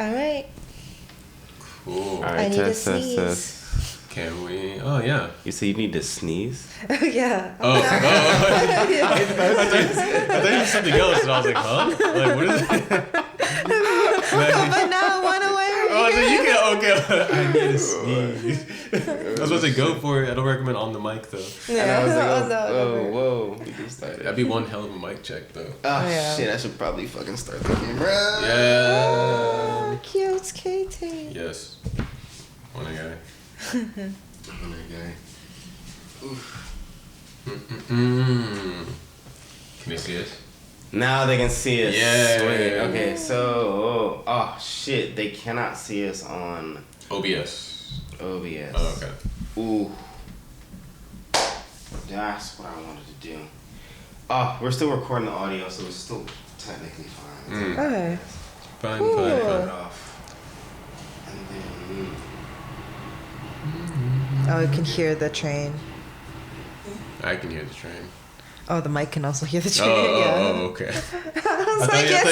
All right. Cool. All right, I need to test. sneeze. Can we? Oh, yeah. You say you need to sneeze? Yeah. Oh, I thought it was something else, and I was like, huh? Like, what is it? But now it went away. Oh, so you can, okay. I need to sneeze. I was supposed to go for it. I don't recommend on the mic, though. Yeah. And I was like, no. whoa. We just started. That'd be one hell of a mic check, though. Oh, Yeah. shit. I should probably fucking start the camera. Yeah. Oh, cute Katie. Yes. One guy. Another guy. Oof. Can they see us? Now they can see us. Yeah. Sweet. Okay, so oh shit, they cannot see us on OBS. OBS. Oh, okay. Ooh. That's what I wanted to do. Oh, we're still recording the audio, so it's still technically fine. Okay. Fine, Cool. Turn it fine. off. And then Oh, you can hear the train. I can hear the train. Oh, the mic can also hear the train. Oh, okay. I was I like, yes,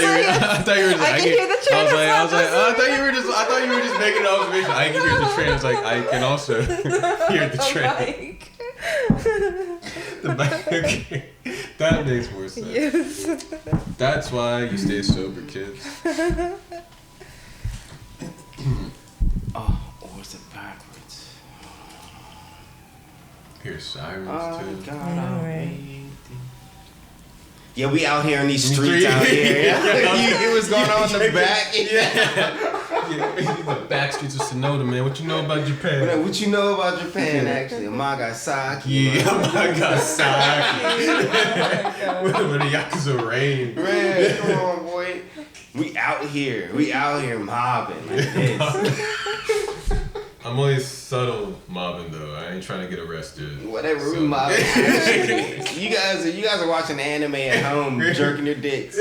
thought you were just. I can hear the train. I was like, I thought you were just making an observation. I can hear the train. I was like, I can also hear the train. The mic. Okay. That makes more sense. Yes. That's why you stay sober, kids. oh, or is it backwards? Hear sirens Oh too. God, Alright. yeah, we out here in these streets out here. You what's going on in the back? The back streets of Sonoda, man. What you know about Japan? What you know about Japan, actually? Nagasaki. Yeah, Nagasaki. Where the Yakuza reign. Man, come on, boy. We out here mobbing like this. I'm always subtle mobbing though. I ain't trying to get arrested. Whatever, So- we mobbing. you guys are watching anime at home, jerking your dicks.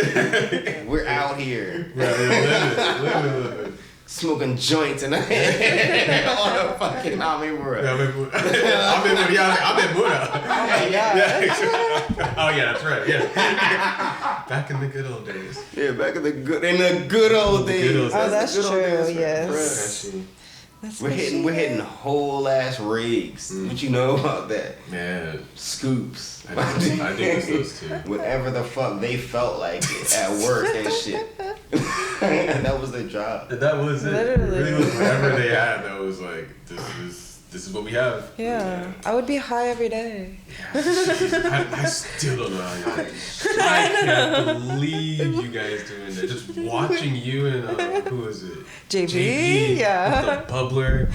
We're out here. Right, live it. Smoking joints and on a fucking anime world. I'm in Buddha. Oh my God. Yeah. Oh yeah, that's right. Yeah. Back in the good old days. Yeah, back in the good old days. Good old days. Oh, that's the good old true, days, yes. bruh. That's We're hitting whole ass rigs. What you know about that? Man, Scoops. I think it's those two. Whatever the fuck they felt like at work and shit. That was their job. That was it. Literally. It really was whatever they had that was like, this is what we have. Yeah. I would be high every day. I still don't know how you do it. I can't believe you guys doing that. Just watching you and who is it? JB? Yeah. With the bubbler.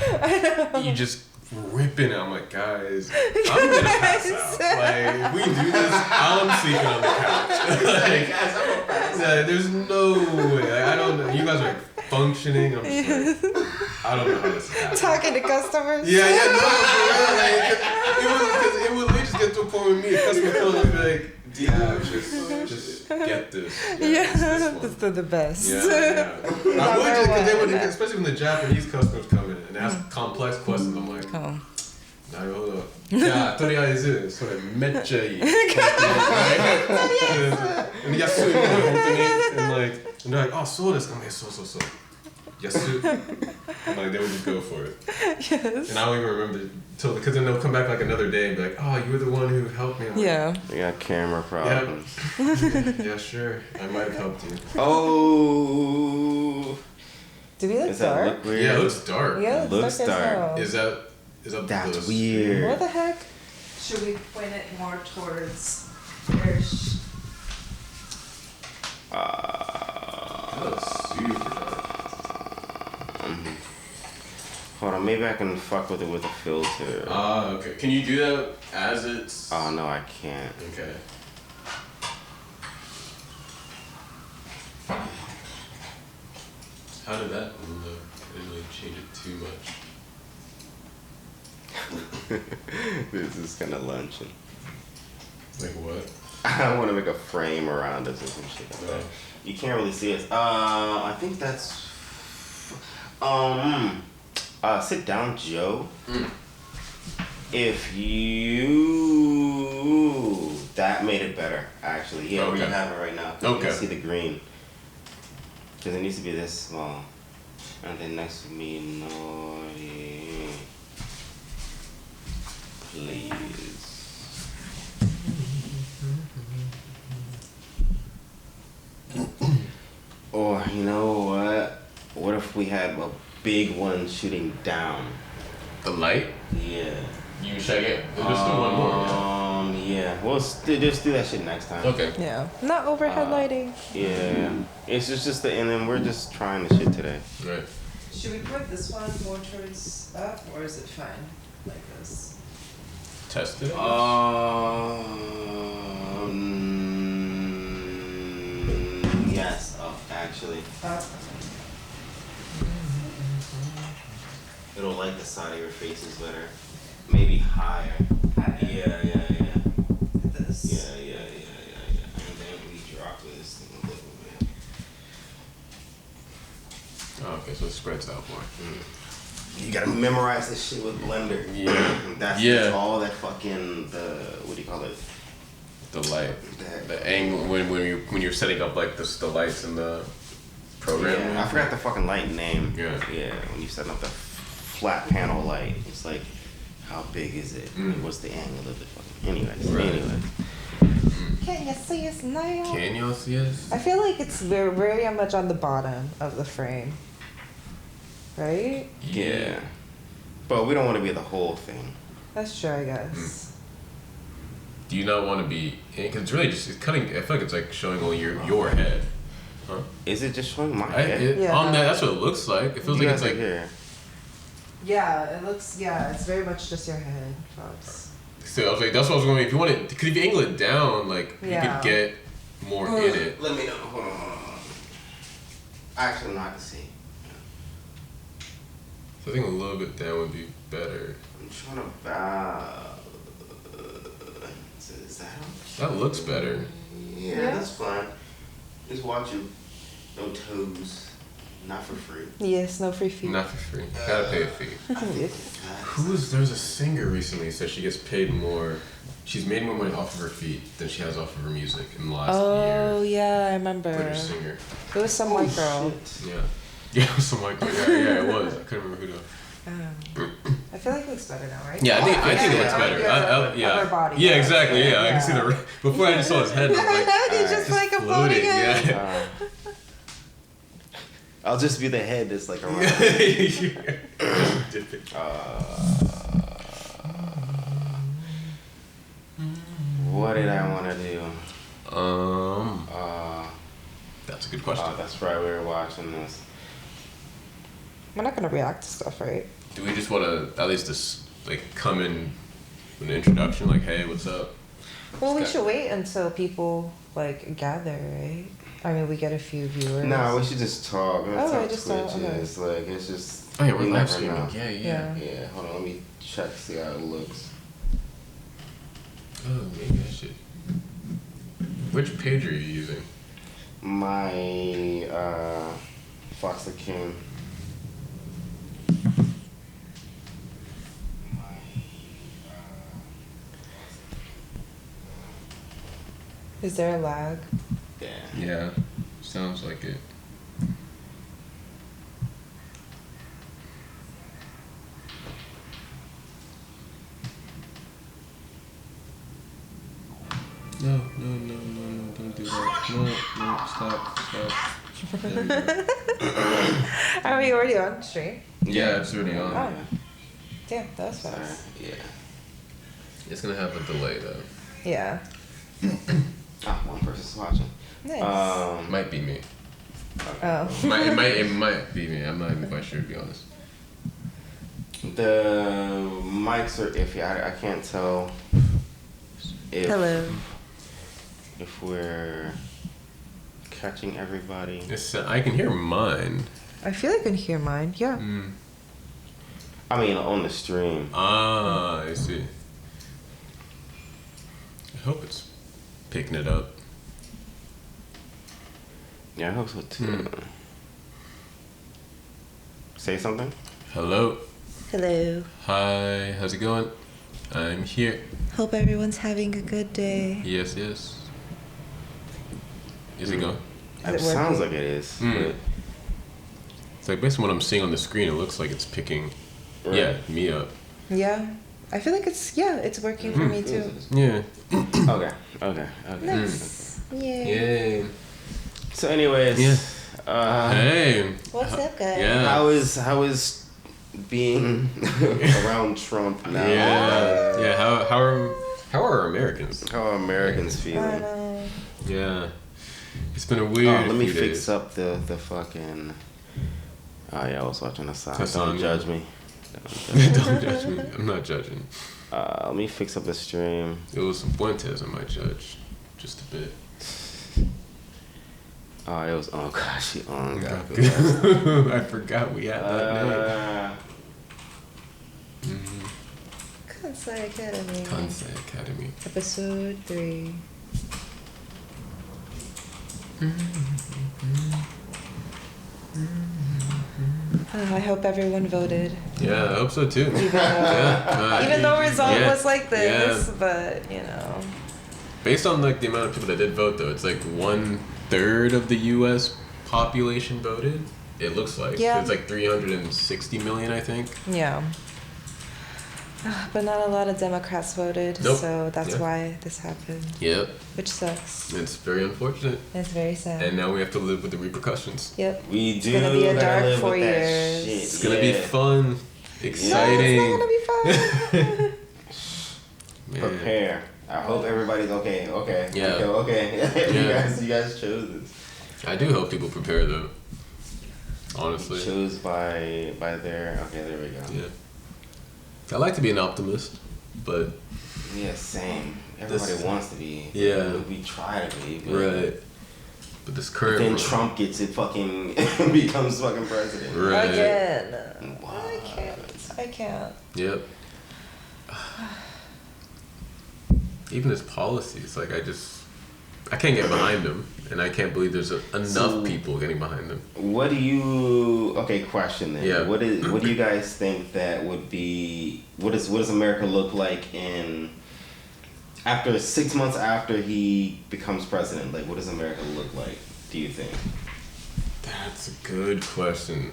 You just ripping it. I'm like, guys, I'm gonna pass out. Like, if we do this, I'm sleeping on the couch. Like, there's no way. Like, I don't know. You guys are like functioning. I'm just like, I don't know how this is happening. Talking to customers. Yeah, no, for real. Like, it would literally just get to a point with me. A customer comes and be like, just get this. Yeah, this one. this is the best. Yeah. I would just, because they would, especially when the Japanese customers come in and ask complex questions, I'm like, Oh. なるほど。じゃあ、とりあえず、それめっちゃいい。安いね、本当に。And like, and they're like, oh, そうですかね、そう。安い。I'm like, they would just go for it. Yes. And I don't even remember, because then they'll come back like another day and be like, oh, you were the one who helped me. I'm like, Yeah. They got camera problems. yeah, sure. I might have helped you. Oh. Do we look Does that dark? look weird? Yeah, it looks dark. Yeah, Looks it's dark as dark. hell. Is that That's the- weird. What the heck? Should we point it more towards Hirsch? That looks super dark. Hold on, maybe I can fuck with it with a filter. Okay. Can you do that as it's? Oh no, I can't. Okay. How did that look? I didn't really change it too much. This is kind of luncheon. Like what? I want to make a frame around us or some shit like that. You can't really see us. I think that's. Sit down, Joe. If you. That made it better, actually. Yeah, we Okay. have it right now. You Okay. can see the green. Because it needs to be this small. And then next to me, Nori. Please. Or you know what? What if we had a big one shooting down? The light? Yeah. You check it. Just do one more. Yeah. We'll just do that shit next time. Okay. Yeah. Not overhead lighting. Yeah. It's just and then we're just trying the shit today. Right. Should we put this one more towards up, or is it fine like this? Test it. Yes. Oh, actually, Up. it'll light the side of your faces better. Maybe higher. Higher. Yeah. This. Yeah. And then we drop this thing a little bit. Oh, okay, so it spreads out more. You gotta memorize this shit with Blender. Yeah. That's all that fucking what do you call it? The light, That- the angle when you're setting up like the lights in the program. Yeah, I forgot the fucking light name. Yeah. Yeah, when you set up the flat panel light, it's like, how big is it? What's the angle of the fucking? Anyways. Can you see us now? Can y'all see us? I feel like it's very much on the bottom of the frame. Right? Yeah. But we don't want to be the whole thing. That's true, I guess. Do you not want to be? Because it's really just cutting. I feel like it's like showing only your head. Huh? Is it just showing my head? Yeah. On that, that's what it looks like. It feels You like it's guys like. are here. Yeah, it looks. Yeah, it's very much just your head, folks. So I was like, that's what I was going. If you want it, because if you angle it down, like you Yeah. could get more in it. Let me know. Hold on. Actually, not to see. So I think a little bit down would be better. I'm trying to bow. Is that how? That looks better. Yeah, that's fine. Just watch you. No toes. Not for free. Yes, no free feet. Not for free. Gotta pay a fee. There's a singer recently who said she gets paid more. She's made more money off of her feet than she has off of her music in the last Oh year. yeah, I remember. British singer. It was some white girl. Yeah. Yeah, it was some white girl. Yeah, it was. I couldn't remember who though. I feel like it looks better now, right? Yeah, I think it looks Yeah, better. yeah, Yeah. upper body. Yeah, exactly. Yeah, I Yeah. can see the. Before I just saw his head. I was like, He's just like a floating head. Yeah. I'll just be the head that's like around. Dip it. What did I want to do? That's a good question. That's right. We were watching this. We're not gonna react to stuff, right? Do we just want to at least just like come in with an introduction, like, hey, what's up? Well, we Scott. should wait until people like gather, right? I mean, we get a few viewers. No, we should just talk. That's Oh, how we just Twitch talk, okay. is. Like, it's just. Oh yeah, we're you live never streaming. know. Yeah. Yeah, hold on. Let me check, see how it looks. Oh, maybe I should. Which page are you using? My Fox the King. Is there a lag? Yeah. Yeah, sounds like it. No, don't do that. No, stop. There we go. Are we already on stream? Yeah, it's already on. Oh. Damn, that was Sorry. fast. Yeah. It's gonna have a delay though. Yeah. One person's watching. Nice. Might be me. Oh. It might be me. I'm not even quite sure to be honest. The mics are iffy. I can't tell if Hello. if we're catching everybody. I can hear mine. I feel I can hear mine. Yeah. I mean, on the stream. Ah, I see. I hope it's picking it up. Yeah, I hope so too. Say something. Hello. Hello. Hi. How's it going? I'm here. Hope everyone's having a good day. Yes. Is it going? Is it Sounds working? like it is. Mm. It's like based on what I'm seeing on the screen, it looks like it's picking, Right. yeah, me up. Yeah. I feel like it's working for me too. Yeah. Okay. Nice. Yay. Yay. So, anyways, Yeah. uh, Hey. What's up, guys? Yeah. how is being around Trump now? Yeah. Yeah. How are Americans? How are Americans I feeling? know. Yeah. It's been a weird. Let me few fix days. up the fucking. Oh yeah, I was watching the side. That's Don't on judge you. me. Don't judge me. I'm not judging. Let me fix up the stream. It was some Fuentes I might judge, just a bit. Oh, it was. Oh gosh, she on. I forgot we had that name. Kansai Academy. Kansai Academy. Episode 3. I hope everyone voted. Yeah, I hope so too. Even though result yeah, was like this, yeah. but you know. Based on like the amount of people that did vote, though, it's like 1/3 of the U.S. population voted. It looks like. Yeah. It's like 360 million, I think. Yeah. But not a lot of Democrats voted, Nope. so that's Yeah. why this happened, Yep. which sucks. It's very unfortunate, And it's very sad. and now we have to live with the repercussions. Yep. We do. gonna be a gotta dark live 4 with that years. shit. It's gonna be Yeah. fun, exciting. No, it's not gonna be fun. Man. Prepare. I hope everybody's okay. Okay. Yeah. Okay. Yeah. you guys chose this. I do hope people prepare though. Honestly. Chose by their. Okay, there we go. Yeah. I like to be an optimist, but Yeah, same. Everybody This- wants to be. Yeah. We try to be. But right. But this current Then world- Trump gets it fucking becomes fucking president. Right. Again. Wow. I can't. Yep. Even his policies, like I can't get behind him, and I can't believe there's enough So- people getting behind him. What do you? Okay, question then. Yeah. What do you guys think that would be? What does America look like in? After 6 months after he becomes president, like what does America look like? Do you think? That's a good question.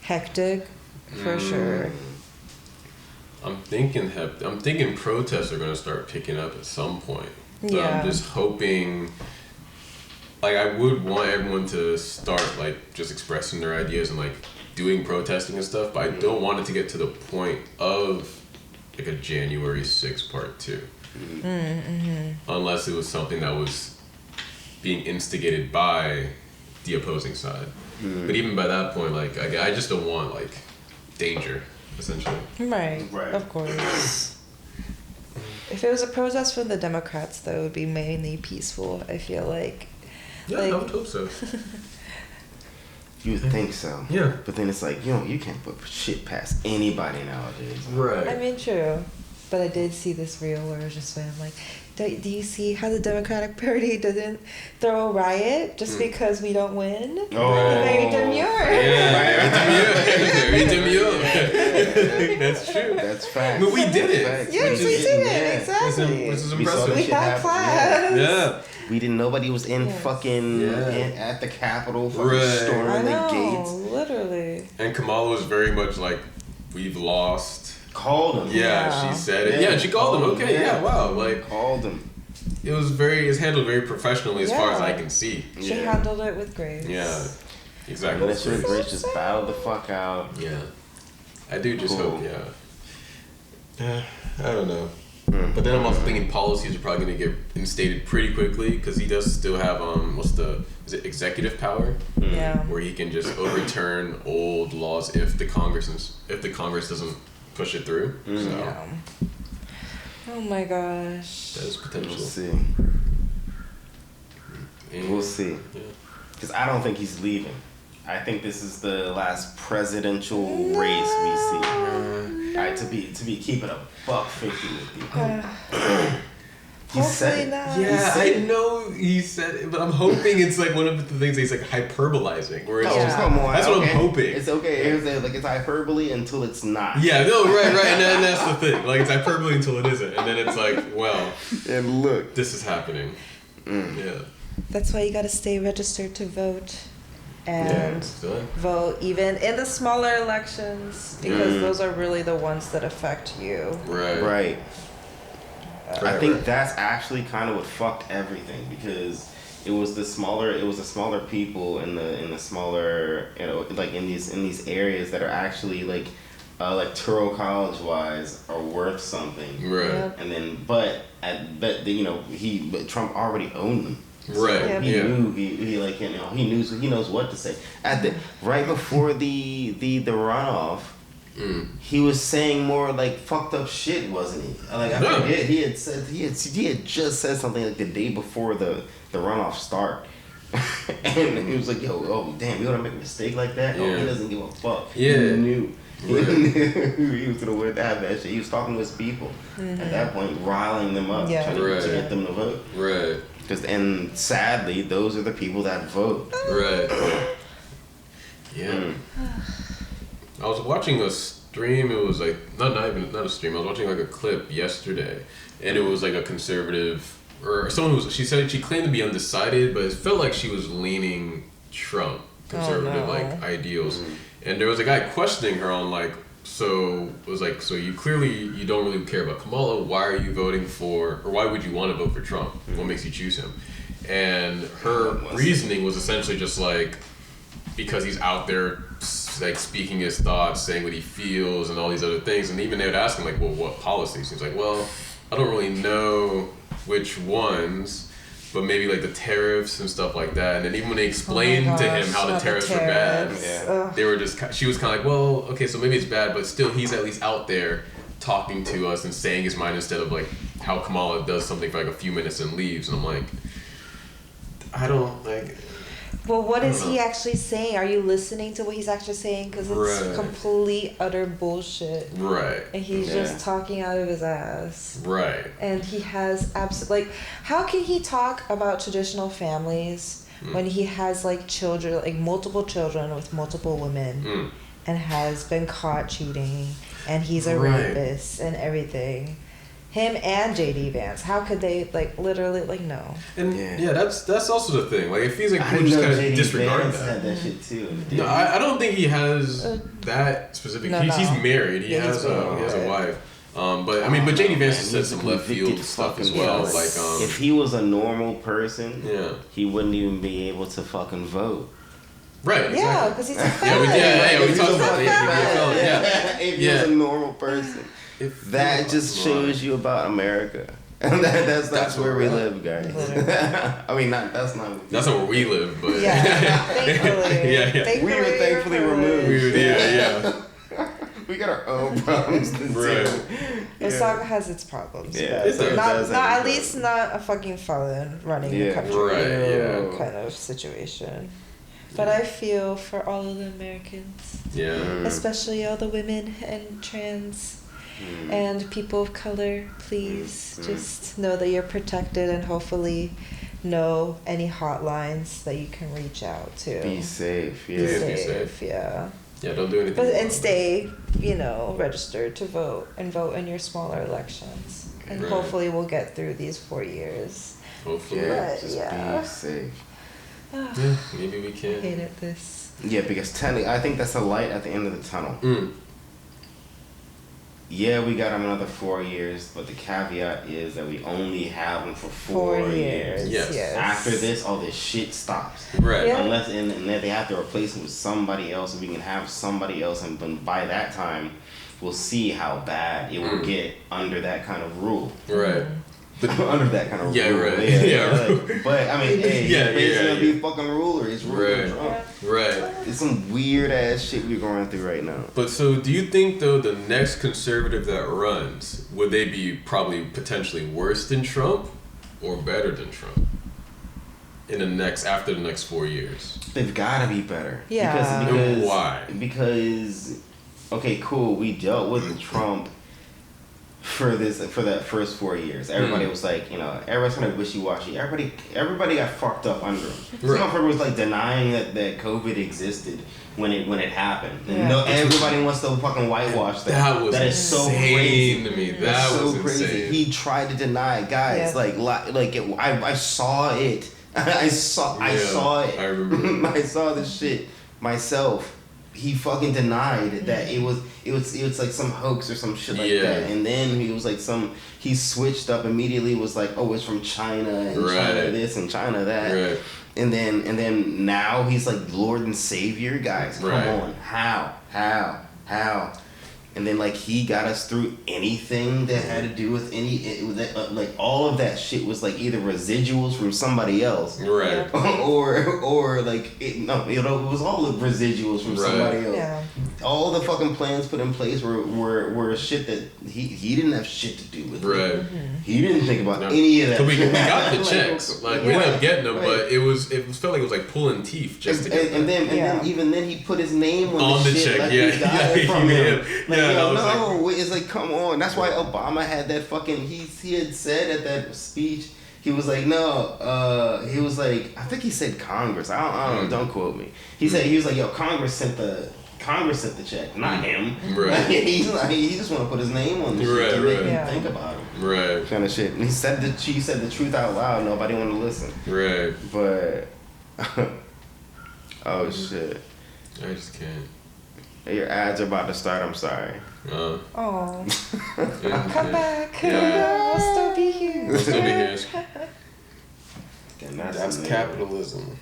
Hectic, for sure. I'm thinking protests are gonna start picking up at some point. But Yeah. I'm just hoping. Like I would want everyone to start like just expressing their ideas and like doing protesting and stuff, but I don't want it to get to the point of like a January 6th part 2. Unless it was something that was being instigated by the opposing side. But even by that point, like I just don't want like danger, essentially. Right. Right. Of course. If it was a protest from the Democrats, though, it would be mainly peaceful, I feel like. Yeah, I would hope so. You would think so. Yeah. But then it's like you can't put shit past anybody nowadays. Right. I mean, true. But I did see this reel where it was just when I'm like, do you see how the Democratic Party didn't throw a riot just because we don't win? Oh. Very demure. Yeah, very demure. That's true. That's facts. But we did it. Facts. Yes, we just did didn't- it. yeah. Exactly. Which is We saw impressive. that We shit had happen, class. Yeah. We didn't. Nobody was in Yes. fucking Yeah. at the Capitol, fucking Right. I storming the know, gates. literally. And Kamala was very much like, we've lost. Called him. Yeah, Yeah. she said it. Yeah, she called him. Okay, yeah, wow. Like, Called him. it's handled very professionally as far as I Yeah. can see. She Yeah. handled it with grace. Yeah, exactly. But it's just Grace just bowed the fuck out. Yeah. I do just Cool. hope, yeah. I don't know. Mm. But then I'm also thinking policies are probably going to get instated pretty quickly because he does still have, is it executive power? Yeah. Where he can just overturn old laws if the Congress doesn't push it through. So Yeah. Oh my gosh. there's potential. We'll see. And- We'll see. Yeah. Because I don't think he's leaving. I think this is the last presidential race we see. To be keeping a $1.50 with you. He said Hopefully it. not. Yeah, said I it. know he said it, but I'm hoping it's like one of the things that he's like hyperbolizing, where it's Oh, just come on. that's what okay. I'm hoping. It's okay. It's hyperbole until it's not. Yeah, no, right, and that's the thing. Like it's hyperbole until it isn't, and then it's like, well, And look. this is happening. Yeah, That's why you gotta stay registered to vote. and Done. vote even in the smaller elections because those are really the ones that affect you. Right. Right. I Right, think right. that's actually kind of what fucked everything because it was the smaller people in the smaller, you know, like in these areas that are actually like electoral college wise are worth something. Right. Yep. And then but Trump already owned them. Right. Yep. He Yeah. knew he knows what to say. At the right before the runoff, he was saying more like fucked up shit, wasn't he? Like I Yeah. forget he had just said something like the day before the runoff start. And he was like, "Yo, oh damn, you gonna make a mistake like that?" Oh, Yeah. he doesn't give a fuck. Yeah. He knew. Right. He knew he was gonna win that shit. He was talking to his people at that point, riling them up, Yeah. trying to Right. get them to vote. Right. And sadly, those are the people that vote. Right. Yeah. I was watching a stream. It was like not a stream. I was watching like a clip yesterday, and it was like a conservative or someone who was. She said she claimed to be undecided, but it felt like she was leaning Trump conservative no. like ideals. And there was a guy questioning her on like, so it was like, so you clearly you don't really care about Kamala. Why are you voting for, or why would you want to vote for Trump? What makes you choose him? And her reasoning was essentially just like, because he's out there like speaking his thoughts, saying what he feels, and all these other things. And even they would ask him like, well, what policies? He's like, well, I don't really know which ones. But maybe like the tariffs and stuff like that, and then even when they explained to him how the not tariffs were bad, Yeah. they were just she was kind of like, well, okay, so maybe it's bad, but still he's at least out there talking to us and saying his mind instead of like how Kamala does something for like a few minutes and leaves, and I'm like, I don't like. Well, what I is don't he know. actually saying? Are you listening to what he's actually saying? Because it's Right. complete, utter bullshit. Right, And he's Yeah. just talking out of his ass. right, And he has like, how can he talk about traditional families when he has like children, like multiple children with multiple women, and has been caught cheating, and he's a Right. rapist and everything. Him and JD Vance, how could they like literally like no? and Yeah. yeah, that's also the thing. Like if he's like I cool, didn't just know kind of JD disregard Vance that. had that shit too. No, I don't think he has that specific. No, he's no. married. He Yeah, he's has a married. wife. But I mean, but JD Vance has said He's a some left field convicted stuff as fucking well. felon. Like if he was a normal person, yeah, he wouldn't even be able to fucking vote. right. Yeah, Exactly. because he's a Yeah, we felon. we He's talked a about it. felon. Yeah. If he Yeah. was a normal person. If That he just was shows you about America. And that's That's where where we we're live, guys. Literally. I mean, that's not. That's not where we live, but Yeah, thankfully. Yeah, yeah. Thankfully, We were thankfully you're removed. privileged. yeah. We got our own problems to Right. deal. Osaka has its problems. Yeah, but it does. not, It does not have at its least not a fucking felon running the Yeah. country. Right, yeah. Kind of situation. But I feel for all of the Americans, Yeah. especially all the women and trans and people of color. Please just know that you're protected and hopefully know any hotlines that you can reach out to. Be safe. Be Yeah. Be safe, safe. yeah. Yeah, don't do anything. But wrong. and stay, registered to vote and vote in your smaller elections. And Right. hopefully we'll get through these 4 years. Hopefully. Yeah. But, Just yeah. be safe. Yeah, maybe we I can. hated this. Yeah, because technically, I think that's a light at the end of the tunnel. Yeah, we got him another 4 years, but the caveat is that we only have him for 4 years. Yes. After this, all this shit stops. Right. Yeah. Unless and then they have to replace him with somebody else, and we can have somebody else, and by that time, we'll see how bad it will get under that kind of rule. Right. Under that kind of Yeah, rule. right. Yeah, like, but I mean, hey, Yeah, he's basically yeah, gonna be a fucking ruler. He's ruling Right. Trump. Right. It's some weird ass shit we're going through right now. But so, do you think though the next conservative that runs would they be probably potentially worse than Trump or better than Trump in after the next 4 years? They've got to be better. Yeah. And why? Because, okay, cool. We dealt with Trump for that first 4 years. Everybody was like, everybody's kind of wishy-washy. Everybody got fucked up under him. Right. Some motherfucker was like denying that COVID existed when it happened. Yeah. No, everybody wants to fucking whitewash that. That was That is so insane crazy. to me. That's That was so crazy. insane. He tried to deny it, guys. Yeah. I saw it I saw it. I remember. I saw this shit myself. He fucking denied that it was like some hoax or some shit like that. And then he was like he switched up immediately, was like, oh, it's from China and China this and China that. Right. And then now he's like Lord and Savior, guys. Come on. How? And then like he got us through anything that had to do with like all of that shit was like either residuals from somebody else, right? Or like it was all residuals from somebody else. Yeah. All the fucking plans put in place were shit that he didn't have shit to do with. Right. Mm-hmm. He didn't think about any of that. We got the checks, like we ended up getting them, but it felt like it was like pulling teeth just to get them. Then even then he put his name on the shit, check. like we got it from him. Like, it's like, come on. That's why Obama had that fucking. He had said at that speech, he was like, no. He was like, I think he said Congress. I don't know. Don't quote me. He was like, yo, Congress sent the check, not him. Right. Like, he just want to put his name on the shit to make him think about him. Right. Kind of shit. And she said the truth out loud. Nobody wanted to listen. Right. But oh shit. I just can't. Your ads are about to start. I'm sorry. Oh. Come back. Yeah. We'll still be here. We'll still be here. And That's capitalism.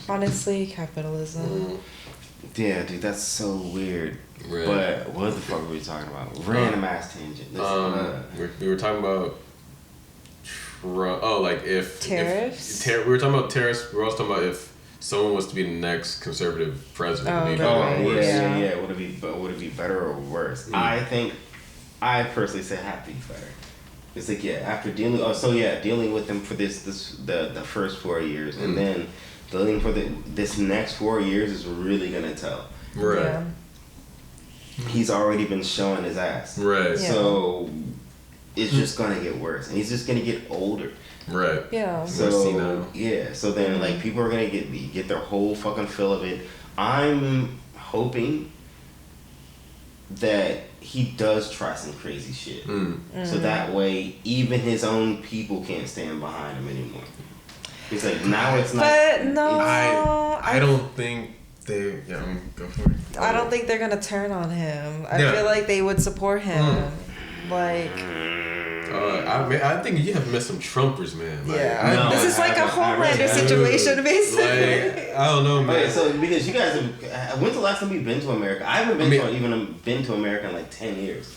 Honestly, capitalism. Yeah, dude, that's so weird. Right. But what the fuck were we talking about? Random ass tangent. We were talking about tariffs. We were talking about tariffs. We were also talking about if someone was to be the next conservative president. Would it be better or worse? I personally say have to be better. It's like after dealing with them for the first 4 years, and then dealing for this next 4 years is really gonna tell. Right. Yeah. He's already been showing his ass. Right. Yeah. So it's just gonna get worse, and he's just gonna get older. Right. Yeah. So so then like people are gonna get their whole fucking fill of it. I'm hoping that he does try some crazy shit, so that way even his own people can't stand behind him anymore. It's like now it's not. But no, I don't think they. Yeah, go for it. I don't think they're gonna turn on him. I feel like they would support him. Like. I think you have met some Trumpers, man. Like, this is like a Homelander situation, basically. Like, I don't know, man. Okay, so because you guys when's the last time you've been to America? I haven't been to America in like 10 years.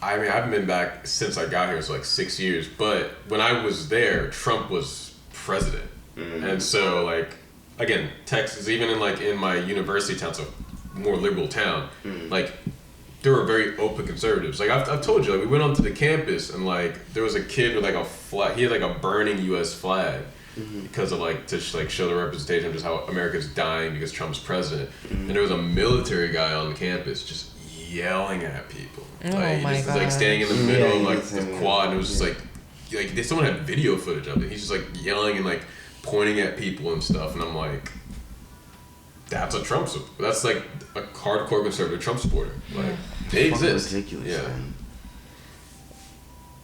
I mean, I haven't been back since I got here, so like 6 years. But when I was there, Trump was president, and so like again, Texas, even in my university town, so more liberal town, like. They were very open conservatives. Like I've told you, like we went onto the campus and like there was a kid with like a flag. He had like a burning U.S. flag because of like to show the representation of just how America's dying because Trump's president. And there was a military guy on the campus just yelling at people. Like he just was like standing in the middle of like the quad, and it was just like someone had video footage of it. He's just like yelling and like pointing at people and stuff, and I'm like. That's a Trump supporter. That's like a hardcore conservative Trump supporter. Like they exist. Ridiculous. Yeah. Man.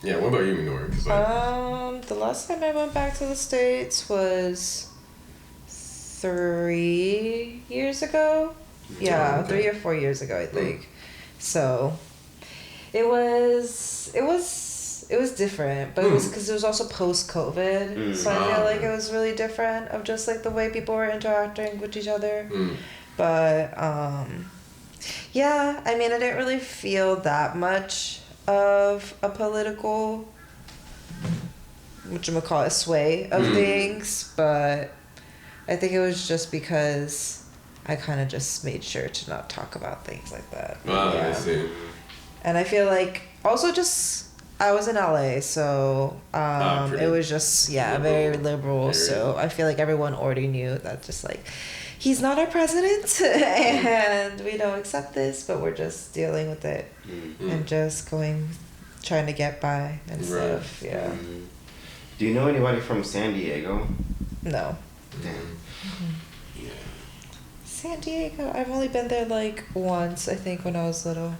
Yeah. What about you, Minori? The last time I went back to the States was 3 years ago. Yeah, 3 or 4 years ago, I think. So it was different, but it was because it was also post-COVID, so I feel like it was really different of just like the way people were interacting with each other. But yeah, I mean, I didn't really feel that much of a political sway of things, but I think it was just because I kind of just made sure to not talk about things like that. I see. And I feel like also just I was in LA, so it was just very liberal. So I feel like everyone already knew that just like he's not our president and we don't accept this, but we're just dealing with it and just trying to get by and stuff. Yeah. Do you know anybody from San Diego? No. Damn. Yeah. San Diego. I've only been there like once, I think, when I was little.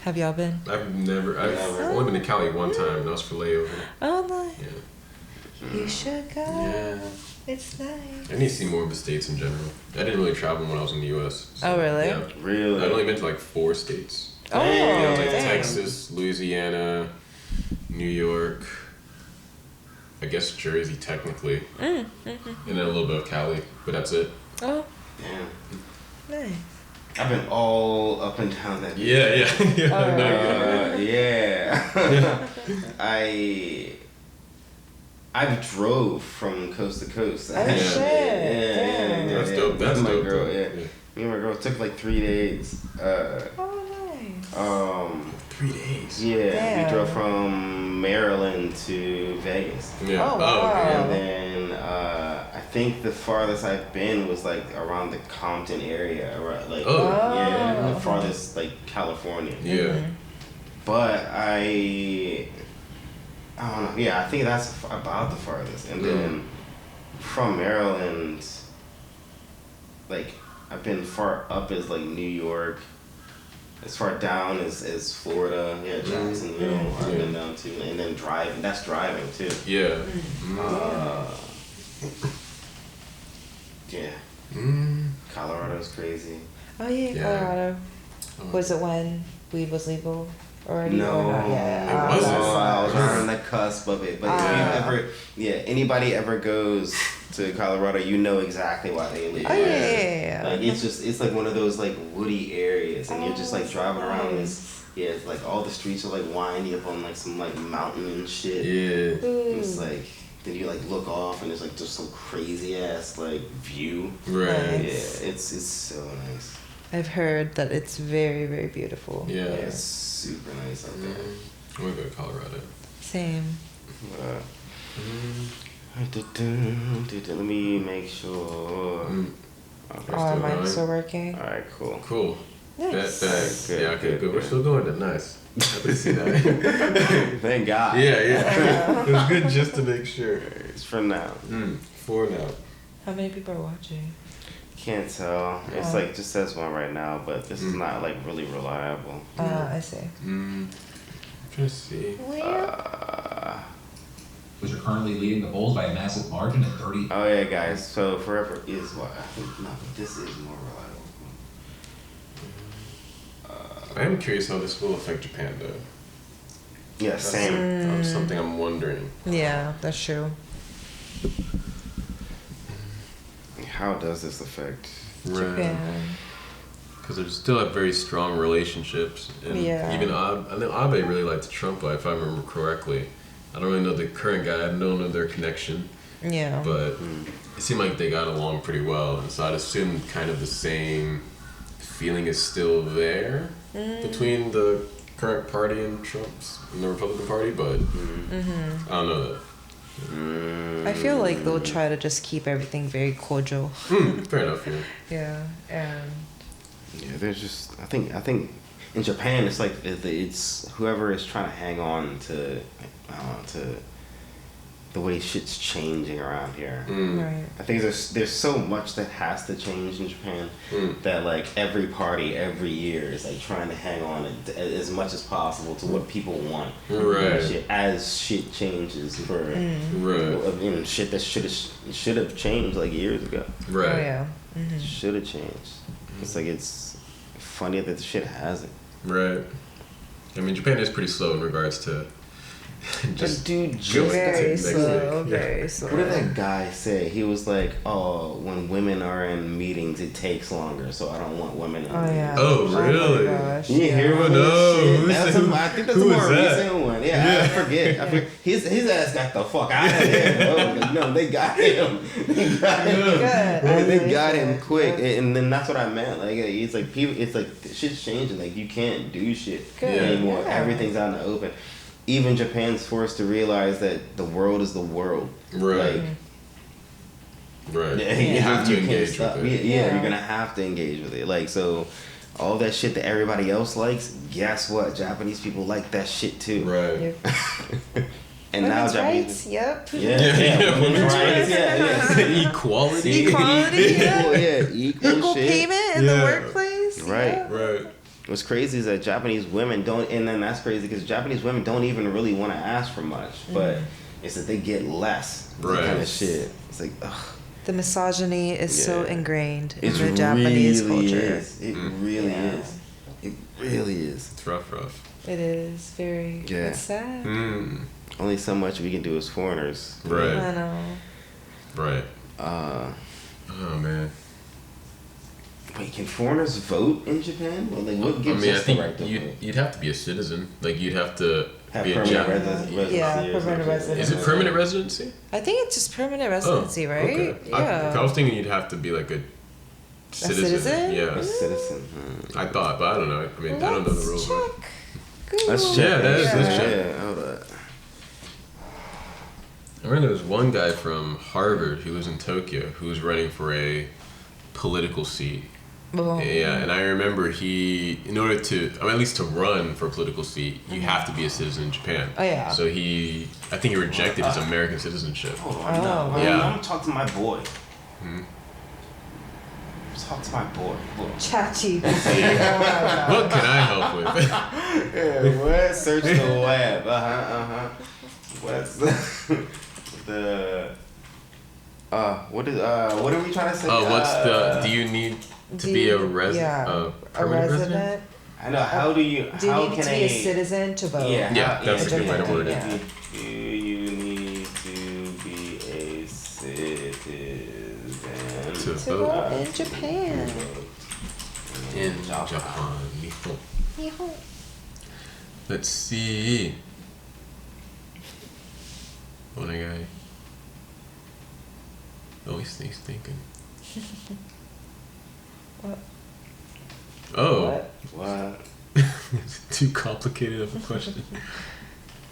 Have y'all been? I've only been to Cali one time, and that was for layover. Oh, nice. Yeah. You should go. Yeah. It's nice. I need to see more of the states in general. I didn't really travel when I was in the U.S. So, Oh, really? Yeah. Really? I've only been to like 4 states. Oh, Yeah, like dang. Texas, Louisiana, New York, I guess Jersey technically, and then a little bit of Cali, but that's it. Oh, Damn. nice. I've been all up and down that. Yeah, yeah. Oh, No, Yeah. I drove from coast to coast. Oh, shit. Damn. That's dope. That's my dope. girl. though. Yeah. Me and my girl took like 3 days. Oh, nice. 3 days. Yeah, Damn. we drove from Maryland to Vegas. Yeah. Oh, wow. And then I think the farthest I've been was like around the Compton area, around, like Oh. yeah, the Oh. farthest like California. Yeah. But I don't know. Yeah, I think that's about the farthest. And then from Maryland, like I've been far up as like New York, as far down as Florida. Yeah, Jacksonville. I've been down to, and then driving. That's driving too. Yeah. Yeah. Colorado's crazy. Oh, yeah, Yeah. Colorado. Oh. Was it when weed was legal already? No, Or not yet? It wasn't. I was right on the cusp of it. But if you ever, anybody ever goes to Colorado, you know exactly why they leave. Oh, yeah. Like it's like one of those like woody areas, and you're just like driving around this. Yeah, it's like all the streets are like windy up on like some like mountain and shit. Yeah. And it's like then you like look off and there's like just some crazy ass like view. Right. Yeah, Nice. it's so nice. I've heard that it's very, very beautiful. Yeah. Yeah, it's super nice out there. I want to go to Colorado. Same. Let me make sure. Oh, our mics are working. All right, cool. Cool. Nice. Thanks. Good, Yeah, okay, good, good. We're good. still going then. Nice. Happy to see that. Thank God. Yeah. It was good just to make sure. It's for now. 4 now. How many people are watching? Can't tell. It's like just says 1 right now, but this is not like really reliable. I see. I'm trying to see. Which are currently leading the polls by a massive margin at 30. Oh yeah, guys. So forever is what I think. No, but this is more reliable. I am curious how this will affect Japan, though. Yeah, That's same. something I'm wondering. Yeah, that's true. How does this affect? Japan. Because they still have very strong relationships. And Yeah. even I know Abe really liked Trump, if I remember correctly. I don't really know the current guy. I don't know their connection. Yeah. But it seemed like they got along pretty well. And so I'd assume kind of the same feeling is still there between the current party and Trump's and the Republican Party. But I don't know that. I feel like they'll try to just keep everything very cordial. Fair enough, yeah. Yeah, and Yeah, there's just I think in Japan it's like it's whoever is trying to hang on to to the way shit's changing around here. right. I think there's so much that has to change in Japan that like every party every year is like trying to hang on as much as possible to what people want. Right. As shit changes for Right. you know, shit that should have changed like years ago. Right. Oh yeah. Should have changed. It's like it's funny that the shit hasn't. Right. I mean, Japan is pretty slow in regards to just dude, going just to Very next slow, week. very slow. What did that guy say? He was like, "Oh, when women are in meetings, it takes longer, so I don't want women in Oh meetings." yeah. Oh, my really? gosh. You hear Oh, about no. that shit? Who's That's that? I think that's Who a more is that? recent one. Yeah, I forget. His ass got the fuck out of there, bro. No, they got him. They got him. Good. They got him quick, and then that's what I meant. Like it's like people, it's like shit's changing. Like you can't do shit Good. anymore. Yeah. Everything's out in the open. Even Japan's forced to realize that the world is the world. Right. Like, Right. yeah, You have to can't engage stop. with it. Yeah, Yeah. you're gonna have to engage with it. Like so, all that shit that everybody else likes. Guess what? Japanese people like that shit too. Right. Yep. And now Women's Japanese. rights. Yep. Yeah, women's rights. Yeah, Equality. Equality. yeah. Yeah. Equal Equal shit. payment in Yeah. the workplace. Right. Yep. Right. What's crazy is that Japanese women don't, and then that's crazy because Japanese women don't even really want to ask for much, but it's that they get less. Right. Kind of shit. It's like, ugh. The misogyny is so Yeah. ingrained in It the Japanese really culture. is. It really Yeah. is. It really is. It's rough. It is very. Yeah. It's sad. Only so much we can do as foreigners. Right. I know. Right. Uh, Oh man. wait, can foreigners vote in Japan? Well, like, what I gives mean, I us the think right to vote? you'd have to be a citizen. Like you'd have to Have be a permanent Japanese. residency. Yeah, or permanent something. residency. Is it permanent residency? I think it's just permanent residency, right? Okay. Yeah. I was thinking you'd have to be like a citizen. citizen? Yeah. A citizen. I thought, but I don't know. I mean, I don't know the rules. Check. Google. Let's check. Yeah, that is- let's check. Yeah, hold up. I remember there was one guy from Harvard who lives in Tokyo who was running for a political seat. Oh. Yeah, and I remember he, in order to, I mean, at least to run for a political seat, you have to be a citizen in Japan. Oh, yeah. So I think he rejected his American citizenship. Hold on. No, Oh. Yeah. I'm gonna talk to my boy. Hmm. Talk to my boy. Look. ChatGPT. What can I help with? Yeah, what? Search the web. What's the what are we trying to say? Oh, do you need to be a resident? a Permanent resident? I know. How do you? Do you how need can to be a citizen to vote? Yeah, Yeah, that's a good way to word it. Yeah. Do you need to be a citizen To To vote in Japan. In Japan. Nihon. Nihon. Let's see. Onegai. Oh, he's thinking. What? Oh. What? Too complicated of a question.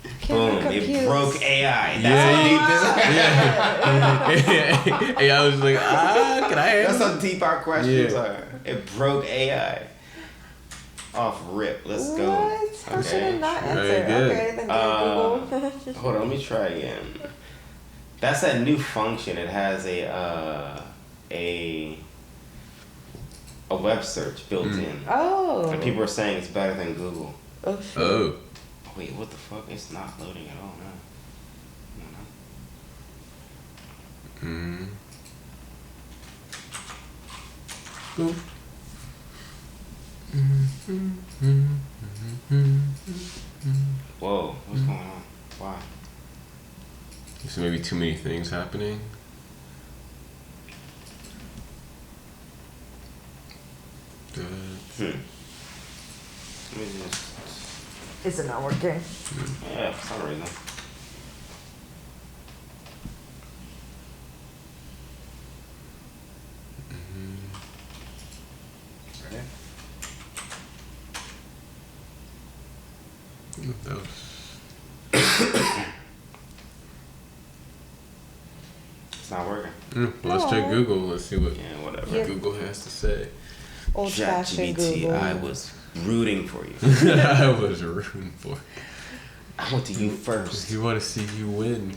Boom! Camera It confused. broke AI. That's Yeah, how deep this. Yeah, I was like, can I That's answer? how deep our questions Yeah. are. It broke AI. Off rip. Let's go. What? How should I not Very answer? good. Okay, then Google. Hold on, let me try again. That's that new function. It has a web search built in. Oh. And people are saying it's better than Google. Oh, shit. Oh. Wait, what the fuck? It's not loading at all now. Mm. Boom. Whoa, what's going on? Why? So maybe too many things happening. Good. Let me just. Is it not working? Yeah, for some reason. Okay. That was... It's not working. Well, let's check No. Google. Let's see what Yeah, whatever. Yeah. Google has to say. Old fashioned Google. I was rooting for you. I was rooting for. I went to you first. You want to see you win.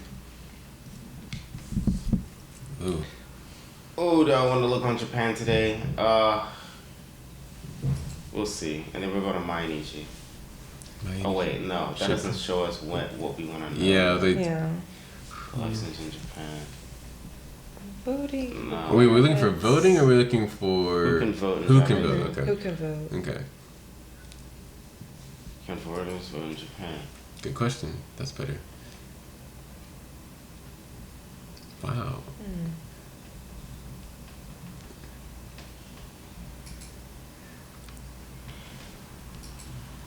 Ooh. Oh, do I want to look on Japan today? We'll see. And then we're going to Mainichi. Oh wait, no, that Shit. doesn't show us what we want to know. Yeah, they. Yeah. Elections in Japan. Voting. No. Are we looking for voting or are we looking for. Who can vote in Who can Japan? vote? Who Okay. can vote? Okay. Can voters vote in Japan? Good question. That's better. Wow. Hmm.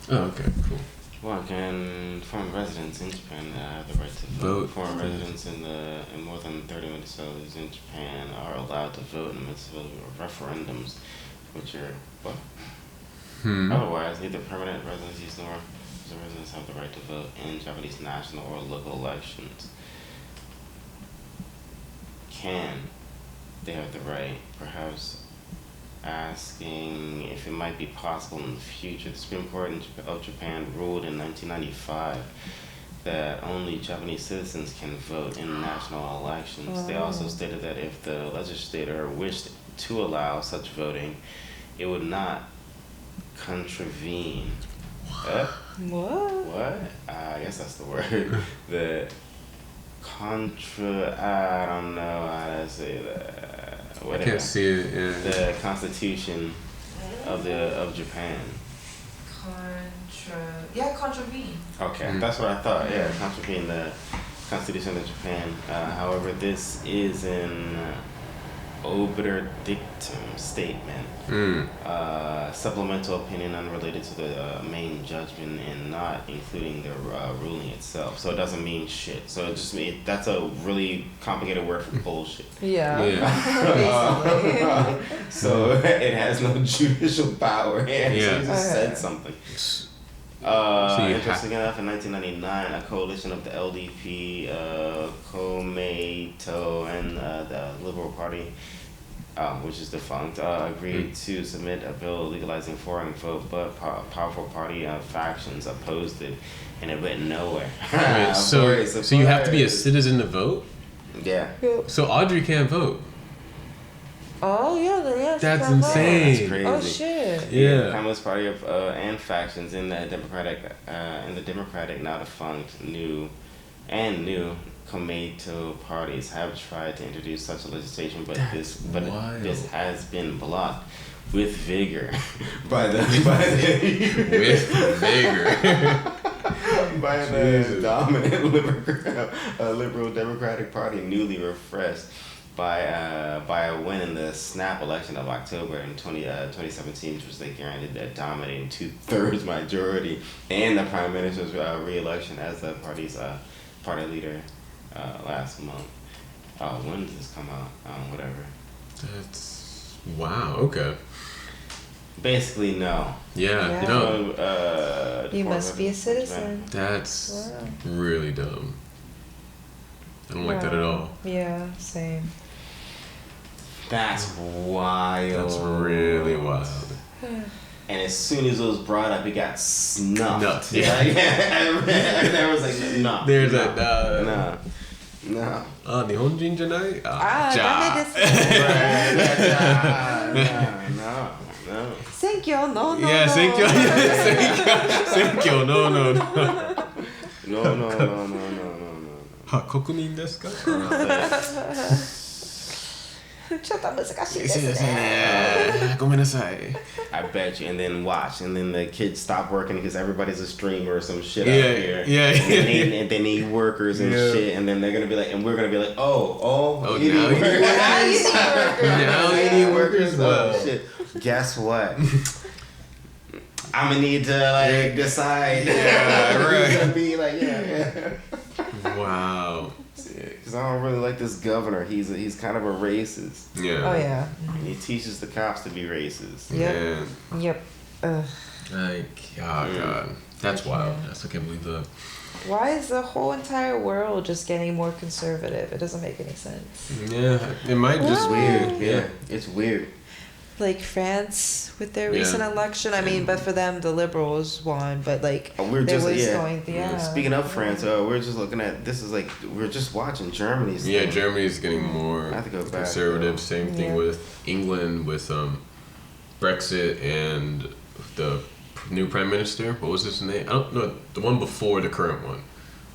Oh, okay, cool. Well, can foreign residents in Japan have the right to Vote. vote? Foreign residents in more than 30 municipalities in Japan are allowed to vote in municipal referendums, which are what? Otherwise, neither permanent residencies nor residents have the right to vote in Japanese national or local elections. Can they have the right? Perhaps asking if it might be possible in the future. The Supreme Court of Japan ruled in 1995 that only Japanese citizens can vote in national elections. They also stated that if the legislator wished to allow such voting, it would not contravene. What? What? I guess that's the word. I don't know how to say that. I can't see it. Yeah. The Constitution of Japan. Contravene. Okay, that's what I thought. Yeah, contravene the Constitution of Japan. However, this is an obiter dictum statement. Supplemental opinion unrelated to the main judgment and not including the ruling itself. So it doesn't mean shit. So it just that's a really complicated word for bullshit. Yeah. Basically. So it has no judicial power. It just said something. Interesting enough, in 1999, a coalition of the LDP, Komeito, and the Liberal Party, which is defunct, agreed to submit a bill legalizing foreign vote, but powerful party factions opposed it, and it went nowhere. Wait, so you have to be a citizen to vote? Yeah. So Audrey can't vote. Oh yeah, that's insane. That's crazy. Oh shit. Yeah. Communist Party of and factions in the Democratic now defunct new Komeito parties have tried to introduce such legislation, but this has been blocked with vigor by the dominant liberal Democratic Party, newly refreshed by a win in the snap election of October in 2017, which was they granted a dominating 2/3 majority and the prime minister's re-election as the party's party leader last month. When did this come out? Whatever. That's wow. Okay. Basically, no. Yeah. No. You must be a citizen. That's really dumb. I don't like that at all. Yeah, same. That's wild. That's really wild. And as soon as it was brought up, it got snuffed. Yeah. There was like, no. There's no, a no. Nihonjin janai? No. Senkyo, no. Yeah, senkyo. Senkyo, no. No. 国民ですか? ちょっと難しいですね。ごめんなさい. I bet you, and then watch, and then the kids stop working because everybody's a streamer or some shit Yeah, out here. yeah. And they need workers and shit, and then they're gonna be like, and we're gonna be like, oh, you now need workers. Now you need workers. Well, shit. Guess what? I'm gonna need to decide. Yeah, right. Who's gonna be like, yeah. Wow. Because I don't really like this governor. He's kind of a racist. Yeah. Oh yeah. And he teaches the cops to be racist. Yep. Yep. Like, oh god, that's wild. I still can't believe that. Why is the whole entire world just getting more conservative? It doesn't make any sense. Yeah, it might just Weird. Yeah, it's weird. Like France with their recent election. I mean, but for them, the Liberals won. But like, we're just going. Speaking of France, we're just looking at this. Is like we're just watching Germany's. Yeah, Germany's getting more I have to go back, conservative. Same thing with England with Brexit and the new prime minister. What was his name? I don't know. The one before the current one,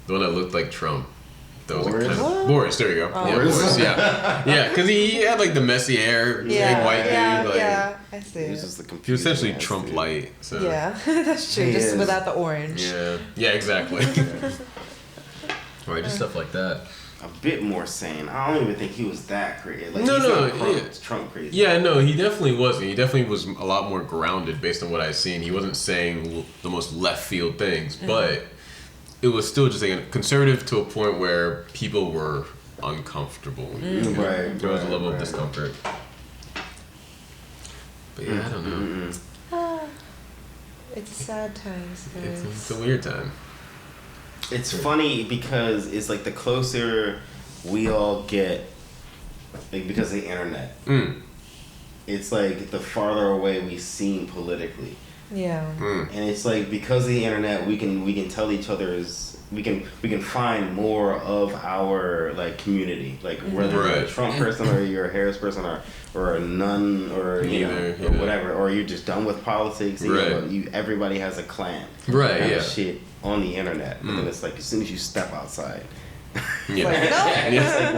the one that looked like Trump. That was Boris? Boris. There you go. Yeah, Boris. Yeah, because he had like the messy hair, big white dude. Like, I see. He was just the he was essentially Trump light. So. Yeah, that's true. Just without the orange. Yeah, exactly. Right, just stuff like that. A bit more sane. I don't even think he was that crazy. Like, Trump crazy. Yeah, no, he definitely wasn't. He definitely was a lot more grounded based on what I've seen. He wasn't saying the most left field things, but it was still just like conservative to a point where people were uncomfortable. Right. There was a level of discomfort. But yeah, I don't know. It's sad times, guys. It's a weird time. It's funny because it's like the closer we all get, like because of the internet, it's like the farther away we seem politically. Yeah. And it's like because of the internet, we can tell each other's. We can find more of our like community, like whether you're a Trump person or you're a Harris person or a none or or whatever, or you're just done with politics. Everybody has a clan. Shit on the internet, and then it's like as soon as you step outside, Yeah. Like, no. It's like,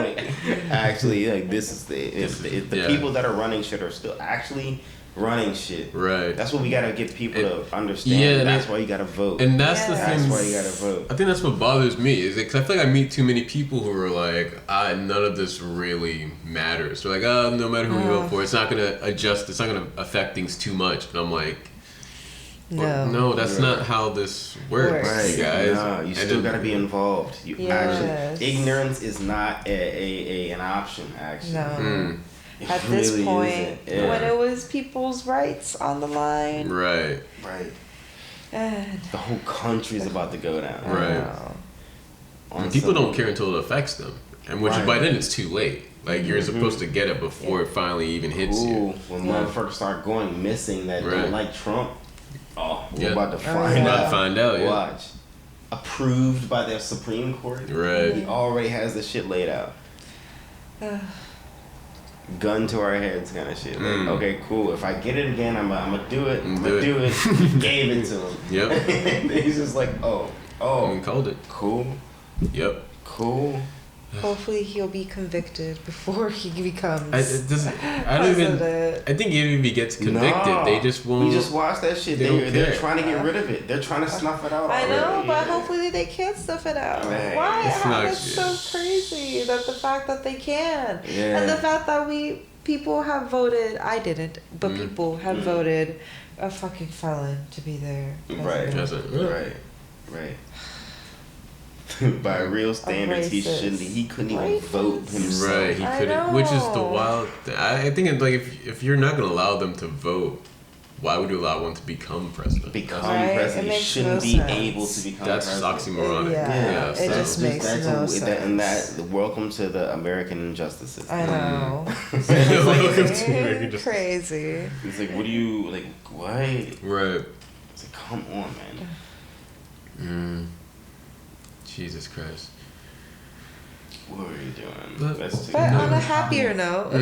wait, actually, like this is if the Yeah. people that are running shit are still actually running shit. Right. That's what we gotta get people to understand. Yeah, and that's why you gotta vote. And that's the That's thing. why you gotta vote. I think that's what bothers me is because I feel like I meet too many people who are like, none of this really matters. They're like, no matter who we vote for, it's not gonna adjust. It's not gonna affect things too much. And I'm like, no, that's not how this works, Right, guys. No, you still gotta be involved. You Yes. actually, ignorance is not an option. Actually, No. It At this really point, isn't. Yeah. when it was people's rights on the line, Right. Right. and The whole country's about to go down. Right. On And people some- don't care until it affects them, and which Right. by then it's too late. Like you're supposed to get it before it finally even hits you. Ooh, when motherfuckers start going missing that Right. don't like Trump, we're Yeah. about to Oh, find yeah. About to out. find out, yeah. Watch. Approved by their Supreme Court. Right. He already has the shit laid out. Gun to our heads kind of shit. Like, okay, cool. If I get it again, I'm gonna do it. I'm gonna do it. He gave it to him. Yep. And he's just like, oh, We called it. cool, Yep. cool. hopefully he'll be convicted before he becomes I don't even. president. I think even if he gets convicted, No. they just won't. We just watched that shit. They don't They're care. trying to get rid of it. They're trying to snuff it out. I know, already. but hopefully they can't stuff it out. Right. Why? It's How not- it's so crazy that the fact that they can, Yeah. and the fact that people have voted. I didn't, but people have voted a fucking felon to be there. Right. President. Right. By real standards, racist. he couldn't even vote Racist. himself. Right, he I couldn't. Which is the know. wild. I think it's like if you're not gonna allow them to vote, why would you allow one to become president? Become Right? It president. He makes shouldn't no be sense. able to become That's president. oxymoronic. Yeah, it so- just makes no and sense. welcome to the American injustices. I know. Welcome to American Justice. Crazy. It's like, what do you like? What? Right. It's like, come on, man. Jesus Christ. What are you doing? But- Let's take But No. on a happier note,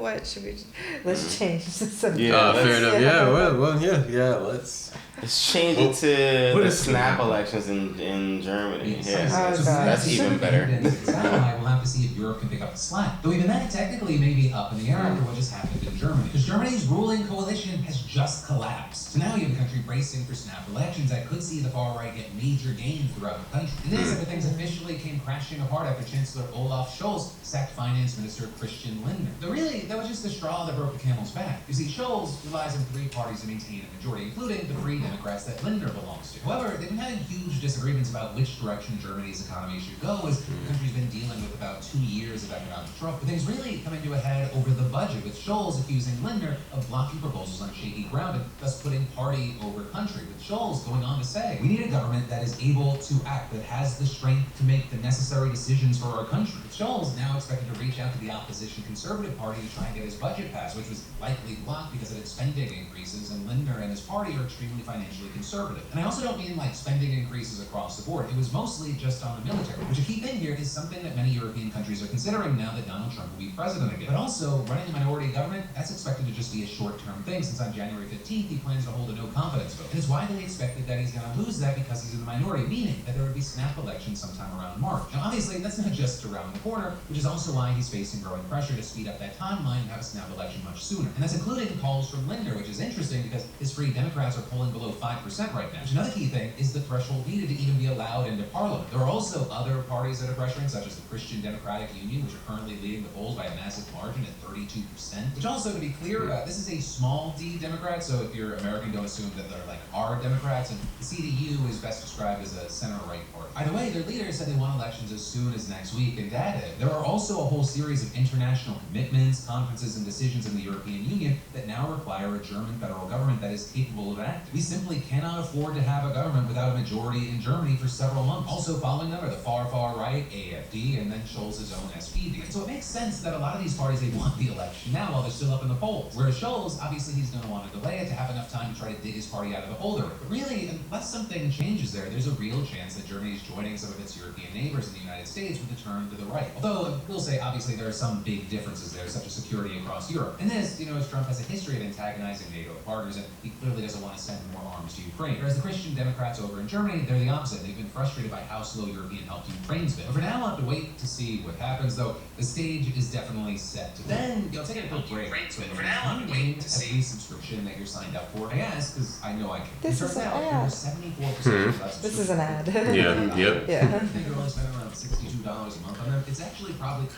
what should we? Let's change the subject. Yeah, Fair let's- enough. Yeah. Well. Yeah. Let's. Let's change it to what the is- snap elections in Germany. Yeah, Oh, God. that's even better. We'll have to see if Europe can pick up the slack. Though even that technically may be up in the air after what just happened in Germany. Because Germany's ruling coalition has just collapsed. So now you have a country bracing for snap elections that could see the far right get major gains throughout the country. And this, things officially came crashing apart after Chancellor Olaf Scholz sacked Finance Minister Christian Lindner. Though really, that was just the straw that broke the camel's back. You see, Scholz relies on three parties to maintain a majority, including the Free Democrats that Lindner belongs to. However, they've been having huge disagreements about which direction Germany's economy should go, as the country's been dealing with about 2 years of economic trouble. But things really coming to a head over the budget, with Scholz accusing Lindner of blocking proposals on shaky ground and thus putting party over country. With Scholz going on to say, we need a government that is able to act, that has the strength to make the necessary decisions for our country. With Scholz now expected to reach out to the opposition Conservative Party to try and get his budget passed, which was likely blocked because of its spending increases, and Lindner and his party are extremely financially conservative. And I also don't mean like spending increases across the board. It was mostly just on the military, which a key thing here is something that many European countries are considering now that Donald Trump will be president again. But also, running a minority government, that's expected to just be a short-term thing, since on January 15th, he plans to hold a no-confidence vote. It is widely expected that he's going to lose that because he's in the minority, meaning that there would be snap elections sometime around March. Now, obviously, that's not just around the corner, which is also why he's facing growing pressure to speed up that timeline and have a snap election much sooner. And that's including calls from Lindner, which is interesting because his Free Democrats are polling below 5% right now. Which another key thing is the threshold needed to even be allowed into parliament. There are also other parties that are pressuring, such as the Christian Democratic Union, which are currently leading the polls by a massive margin at 32%. Which also, to be clear, this is a small d Democrat, so if you're American, don't assume that they're like our Democrats, and the CDU is best described as a center-right party. Either way, their leader said they want elections as soon as next week, and added, there are also a whole series of international commitments, conferences, and decisions in the European Union that now require a German federal government that is capable of acting. We simply cannot afford to have a government without a majority in Germany for several months. Also following them are the far right, AFD, and then Scholz's own SPD. And so it makes sense that a lot of these parties, they want the election now while they're still up in the polls. Whereas Scholz, obviously he's going to want to delay it to have enough time to try to dig his party out of the hole there. But really, unless something changes there's a real chance that Germany is joining some of its European neighbors in the United States with a turn to the right. Although, I will say, obviously, there are some big differences there, such as security across Europe. And this, as Trump has a history of antagonizing NATO partners, and he clearly doesn't want to send more arms to Ukraine. Whereas the Christian Democrats over in Germany, they're the opposite. They've been frustrated by how slow European help to Ukraine's been. But for now, we'll have to wait to see what happens, though the stage is definitely set. Then you'll take a quick break. So for now, I'm waiting to see every subscription that you're signed up for. I ask because I know I can. This is an ad. 74% This is an ad. Yeah, yep. Yeah. I think you're only spending around $62 a month on them. It's actually probably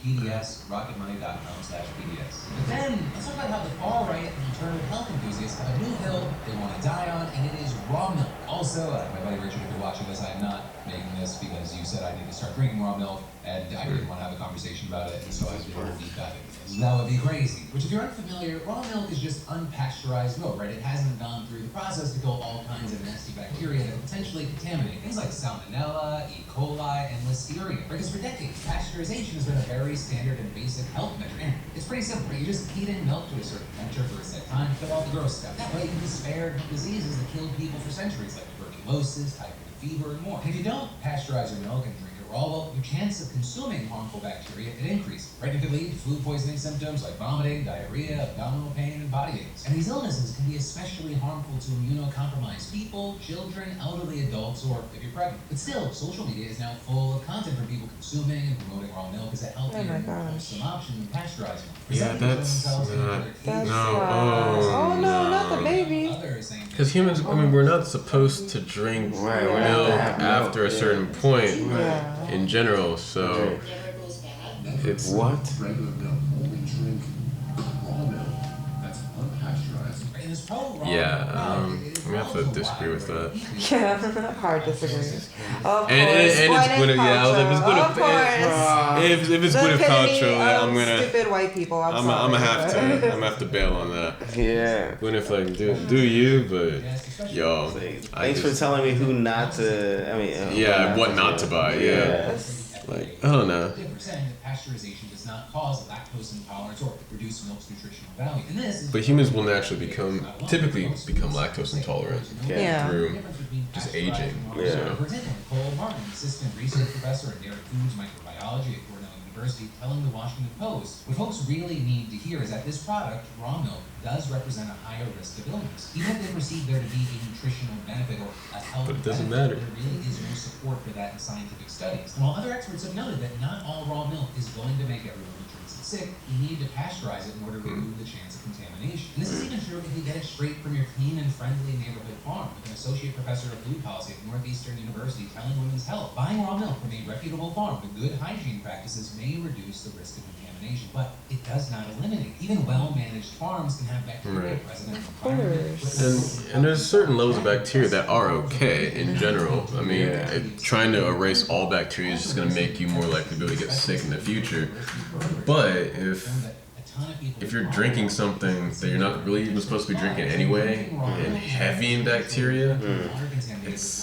PDS, rocketmoney.com/PDS. But then, let's talk about how the far right and alternative health enthusiasts have a new hill they want to die on, and it is raw milk. Also, my buddy Richard, if you're watching this, I am not making this because you said I need to start drinking raw milk, and I really want to have a conversation about it, and so I did a deep dive into this. That would be crazy. Which, if you're unfamiliar, raw milk is just unpasteurized milk, right? It hasn't gone through the process to kill all kinds of nasty bacteria that potentially contaminate things like salmonella, E. coli, and listeria. Because for decades, pasteurization has been a very standard and basic health measure. And it's pretty simple, right? You just heat in milk to a certain temperature for a set time, kill all the gross stuff. That way you can be spared from diseases that killed people for centuries, like tuberculosis, typhoid fever, and more. And if you don't pasteurize your milk and drink it raw, well, your chance of consuming harmful bacteria it increases. Right? It could lead to food poisoning symptoms like vomiting, diarrhea, abdominal pain, and body aches. And these illnesses can be especially harmful to immunocompromised people, children, elderly adults, or if you're pregnant. But still, social media is now full of content from people consuming and promoting raw milk as a healthier, more wholesome option than pasteurized milk. Yeah, that's not. That's No. Oh no, not the baby. Because humans, I mean, we're not supposed to drink Right, we're milk not to have after milk, a certain point Yeah. in general. So it's What? Regular milk. Only drink raw milk that's unpasteurized. yeah. I'm gonna have to disagree with that. Yeah, hard disagree. Of course. And it's Gwyneth. Yeah, I was like, if it's Of Gwyneth. course. If it's The Gwyneth epitome Paltrow, yeah, I'm of gonna. Stupid white people. I'm I'm sorry. gonna have to bail on that. Yeah. Gwyneth, like, do you? But yo, I Thanks for just- telling me who not to. I mean, Yeah, what not to buy. Yeah. Like, I don't know. Saying that pasteurization does not cause lactose intolerance or reduce milk's nutritional value. And this is But humans will naturally typically become lactose intolerant Yeah. through just aging. Yeah. So. For example, Nicole Martin, assistant research professor in dairy foods microbiology at Cornell University, telling the Washington Post, what folks really need to hear is that this product, raw milk, does represent a higher risk of illness. Even if they perceive there to be a nutritional benefit or a health But it doesn't benefit, matter. there really is no support for that in scientific studies. And while other experts have noted that not all raw milk is going to make everyone who drinks it sick, you need to pasteurize it in order to remove the chance of contamination. And this is even true if you get it straight from your clean and friendly neighborhood farm, with an associate professor of food policy at Northeastern University telling Women's Health, buying raw milk from a reputable farm with good hygiene practices may reduce the risk of contamination, but it does not eliminate. Even well-managed farms can have bacteria present in the environment. And there's certain levels of bacteria that are okay in general. I mean, trying to erase all bacteria is just going to make you more likely to be able to get sick in the future. But if you're drinking something that you're not really even supposed to be drinking anyway, and heavy in bacteria, it's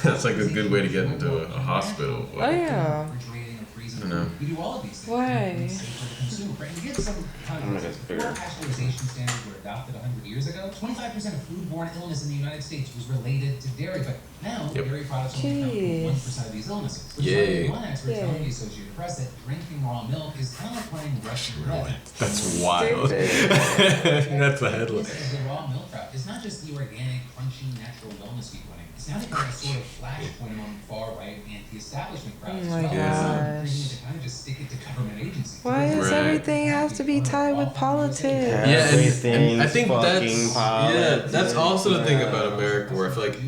that's like a good way to get into a hospital. Oh yeah. I know. We do all of these things. Why? To give some context, before pasteurization standards were adopted 100 years ago, 25% of foodborne illness in the United States was related to dairy, but now dairy products only account for 1% of these illnesses. Which is why one expert telling the Associated Press that drinking raw milk is kind of like playing Russian roulette. That's wild. That's a headline. This is the raw milk crowd. It's not just the organic, crunchy, natural wellness people winning. It's now becoming a sort of flashpoint among far-right anti-establishment crowds Oh my as well. gosh. Bringing it to kind of just stick it to government agencies. Why does Right. everything have to be tied with politics? Yeah, and I think Everything's fucking that's also the thing about America, where I feel like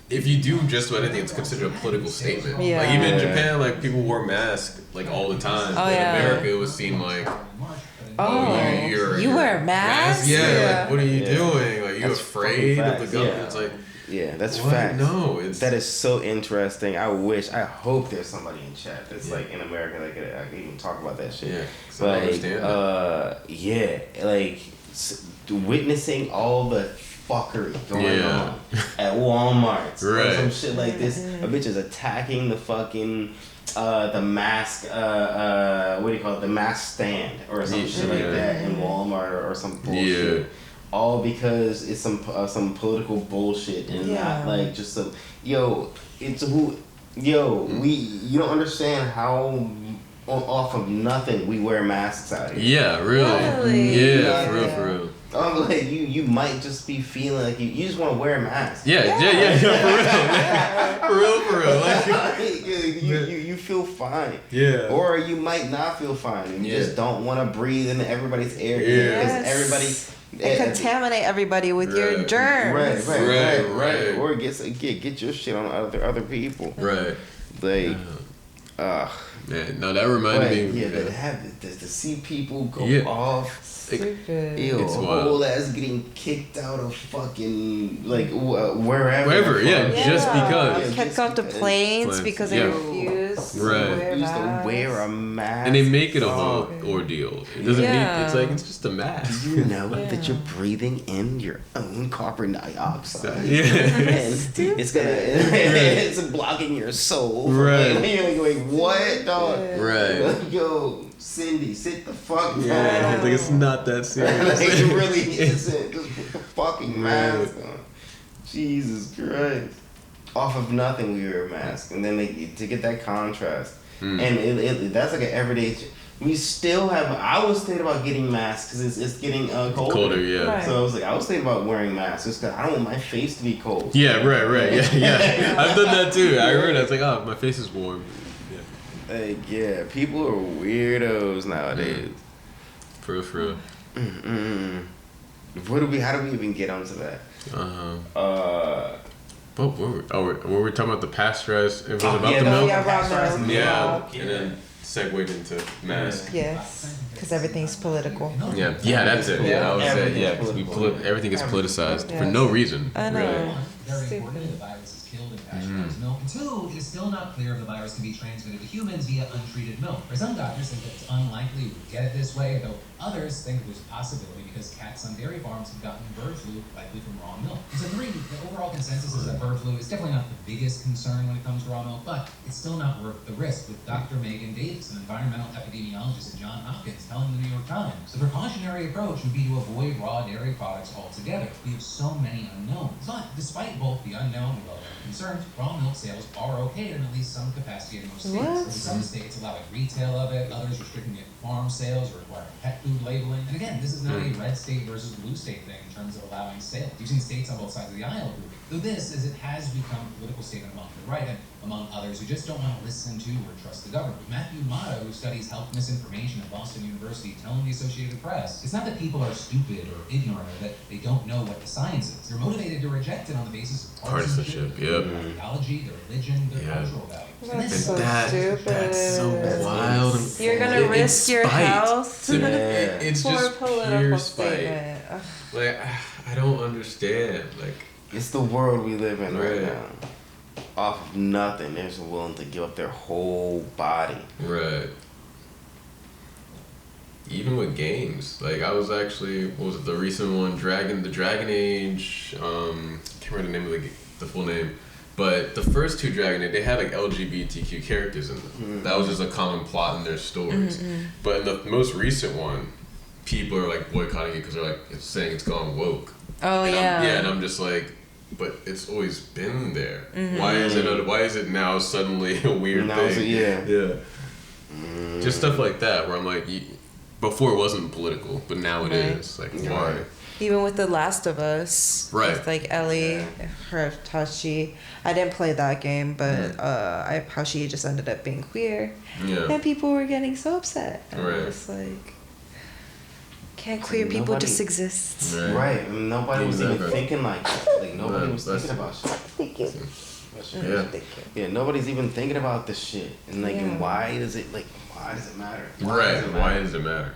if you do just about anything, it's considered a political statement. Yeah. Like even in Japan, like people wore masks like all the time. Oh, but yeah. in America, it was seen like, Oh, you wear masks? Yeah, Yeah. like what are you doing? Like you That's afraid fucking of the facts, government? yeah. It's like Yeah, that's what? fact. No, it's That is so interesting. I hope there's somebody in chat that's like in America that could even talk about that shit. Yeah, 'cause I don't understand witnessing all the fuckery going Yeah. on at Walmart or Right. some shit like this. A bitch is attacking the fucking the mask what do you call it? The mask stand or some shit like Yeah. that in Walmart or some bullshit. Yeah. All because it's some political bullshit and not like just some you don't understand how off of nothing we wear masks out here. Yeah, really. Really? Yeah, for real, for real. I'm like, you might just be feeling like you just want to wear a mask. Yeah, for real. Like, you feel fine. Yeah. Or you might not feel fine and you just don't want to breathe into everybody's air. Yes. Because everybody... And contaminate everybody with your germs. Right. Or get your shit on other people. Right. Like, man, no, that reminded me. Yeah, to see people go off. Stupid. Ew, It's whole ass getting kicked out of fucking wherever. Just because. Kicked off the planes because they refused to wear a mask. And they make it a whole ordeal. It doesn't need. It's like it's just a mask. Do you know that you're breathing in your own carbon dioxide? Yeah. And it's blocking your soul. Right. And you're like, what, dog? Right. Yo, Cindy, sit the fuck down. Yeah. Like it's not that serious. Like, it really isn't. Just put the fucking mask on. Jesus Christ. Off of nothing we wear a mask. And then to get that contrast. And that's like an everyday... We still have... I was thinking about getting masks because it's getting colder. Yeah. Right. So I was thinking about wearing masks just because I don't want my face to be cold. Yeah, right. Yeah. I've done that too. I heard I was like, oh, my face is warm. Yeah. People are weirdos nowadays. For real. How do we even get onto that? What were we talking about the pasteurized? It was about the milk. Raw milk. Yeah, and then segued into mask. Yes, because everything's political. Yeah, that's it. Yeah, I was saying, because everything is politicized for no reason. I know. Really. Very importantly, the virus is killed in pasteurized milk. And two, it is still not clear if the virus can be transmitted to humans via untreated milk. For some doctors think that it's unlikely we would get it this way, though others think there's a possibility because cats on dairy farms have gotten bird flu, likely from raw milk. And so three, the overall consensus is that bird flu is definitely not the biggest concern when it comes to raw milk, but it's still not worth the risk, with Dr. Megan Davis, an environmental epidemiologist at Johns Hopkins, telling the New York Times. The precautionary approach would be to avoid raw dairy products altogether. We have so many unknowns. But despite both the unknown and relevant concerns, raw milk sales are okay in at least some capacity in most states. In some states allowing retail of it, others restricting it to farm sales or requiring pet food labeling. And again, this is not a red state versus blue state thing in terms of allowing sales. You've seen states on both sides of the aisle moving. Though this, as it has become a political statement among the right and among others who just don't want to listen to or trust the government. Matthew Motto, who studies health misinformation at Boston University, telling the Associated Press, it's not that people are stupid or ignorant or that they don't know what the science is. They're motivated to reject it on the basis of partisanship, their ideology, their religion, their cultural values. That's so stupid. That's so wild. And You're gonna risk your health it's for a just political pure statement. spite. Like, I don't understand. Like, it's the world we live in right now. Off of nothing, they're just willing to give up their whole body. Right. Even with games, like I was actually, what was it, the recent one, the Dragon Age, can't remember the name of the full name, but the first two Dragon Age, they had like LGBTQ characters in them. That was just a common plot in their stories. But in the most recent one, people are like boycotting it because they're like, it's saying it's gone woke. Oh, And I'm just like, but it's always been there. Why is it now suddenly a weird thing? Just stuff like that where I'm like, before it wasn't political, but now it is. Like, why? Even with The Last of Us, with like Ellie, how she, I didn't play that game, but how she just ended up being queer, and people were getting so upset. And I was like, can't queer people just exist? Right. And nobody was even thinking like that. Like nobody was thinking about shit. Thank you. Yeah, nobody's even thinking about this shit. And like, and why does it matter? Why does it matter?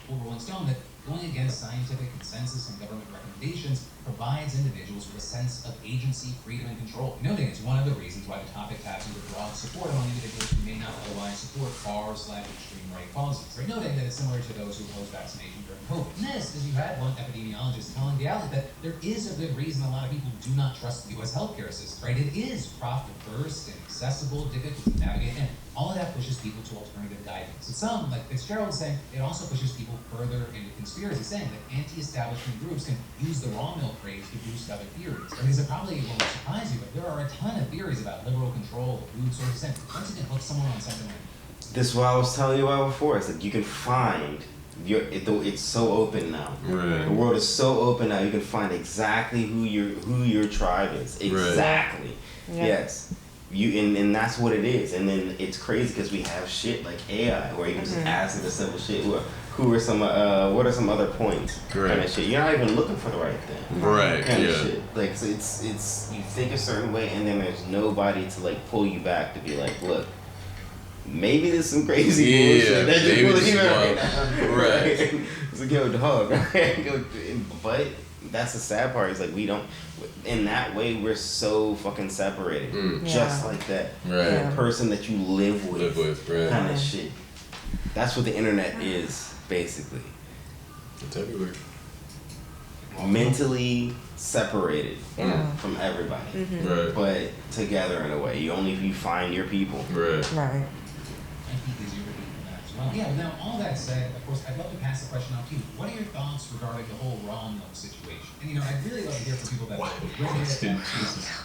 Rolling Stone that going against scientific consensus and government recommendations provides individuals with a sense of agency, freedom, and control. Noting it's one of the reasons why the topic taps into broad support among individuals who may not otherwise support far/extreme right causes. Right? Noting that it's similar to those who oppose vaccination during COVID. And this is you had one epidemiologist telling the outlet that there is a good reason a lot of people do not trust the U.S. healthcare system. Right? It is profit first and accessible, difficult to navigate, and all of that pushes people to alternative guidance. And some, like Fitzgerald, saying it also pushes people further into conspiracy, saying that anti-establishment groups can use the raw milk craze to boost other theories. Because it probably won't surprise you, but there are a ton of theories about liberal control of food sources. And once you can hook someone on something like this is what I was telling you about before. It's like you can find it's so open now. Right. The world is so open now. You can find exactly who your tribe is. Exactly. Yeah. Yes. And that's what it is. And then it's crazy because we have shit like AI where you can just ask it the simple shit. Who are some what are some other points? Right. Kind of shit. You're not even looking for the right thing. Right. Kind Yeah. of shit. Like so it's you think a certain way and then there's nobody to like pull you back to be like, look, maybe there's some crazy bullshit that maybe you're this pulling is right wild. now. Right. It's like, yo, dog. But that's the sad part. Is like we don't. In that way, we're so fucking separated. Just Yeah. like that. Right. Yeah. The person that you live with. Right. Kind of shit. That's what the internet is, basically. It's everywhere. Mentally separated Yeah. from everybody. Right. But together in a way. You find your people. Right. Right. I think is your opinion on that as well. Yeah, now all that said, of course, I'd love to pass the question off to you. What are your thoughts regarding the whole raw milk situation? And I'd really love to hear from people that have read it.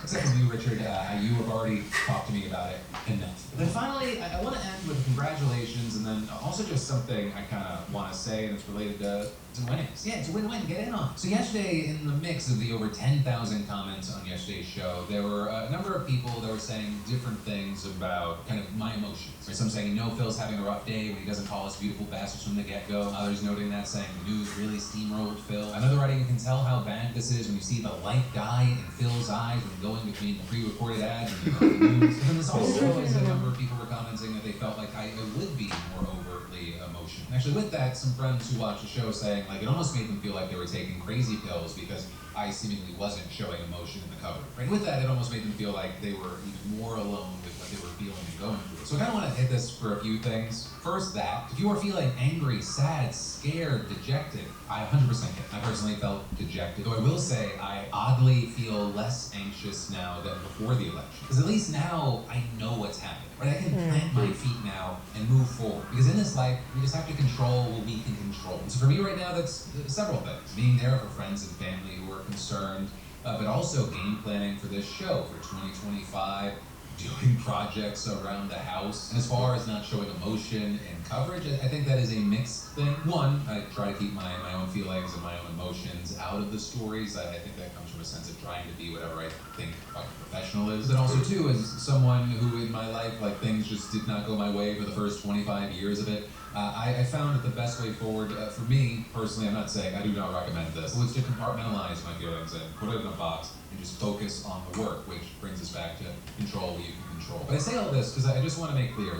Except for you, Richard, you have already talked to me about it enough. But then finally, I want to end with congratulations, and then also just something I kind of want to say, and it's related to winnings. Yeah, it's a win-win. Get in on it. So yesterday, in the mix of the over 10,000 comments on yesterday's show, there were a number of people that were saying different things about kind of my emotions. Right? Some saying, Phil's having a rough day when he doesn't call us beautiful bastards from the get-go. Others noting that, saying the news really steamrolled Phil. Another writing, you can tell how bad this is when you see the light die in Phil's eyes when going between the pre-recorded ads and the news. And then this also is a number of people were commenting that they felt like I would be more overtly emotional. And actually with that, some friends who watched the show saying like it almost made them feel like they were taking crazy pills because I seemingly wasn't showing emotion in the cover. Right? With that, it almost made them feel like they were even more alone with what they were feeling and going through. So I kind of want to hit this for a few things. First, that if you are feeling angry, sad, scared, dejected, I 100% get it. I personally felt dejected. Though I will say I oddly feel less anxious now than before the election. Because at least now I know what's happening. Right? I can plant my feet now and move forward. Because in this life, we just have to control what we can control. And so for me right now, that's several things. Being there for friends and family who are concerned, but also game planning for this show for 2025, doing projects around the house. And as far as not showing emotion in coverage, I think that is a mixed thing. One, I try to keep my own feelings and my own emotions out of the stories. I think that comes from a sense of trying to be whatever I think a professional is. And also, too, as someone who in my life, like things just did not go my way for the first 25 years of it, I found that the best way forward, for me personally, I'm not saying I do not recommend this, was to compartmentalize my feelings and put it in a box and just focus on the work, which brings us back to control what you can control. But I say all this because I just want to make clear,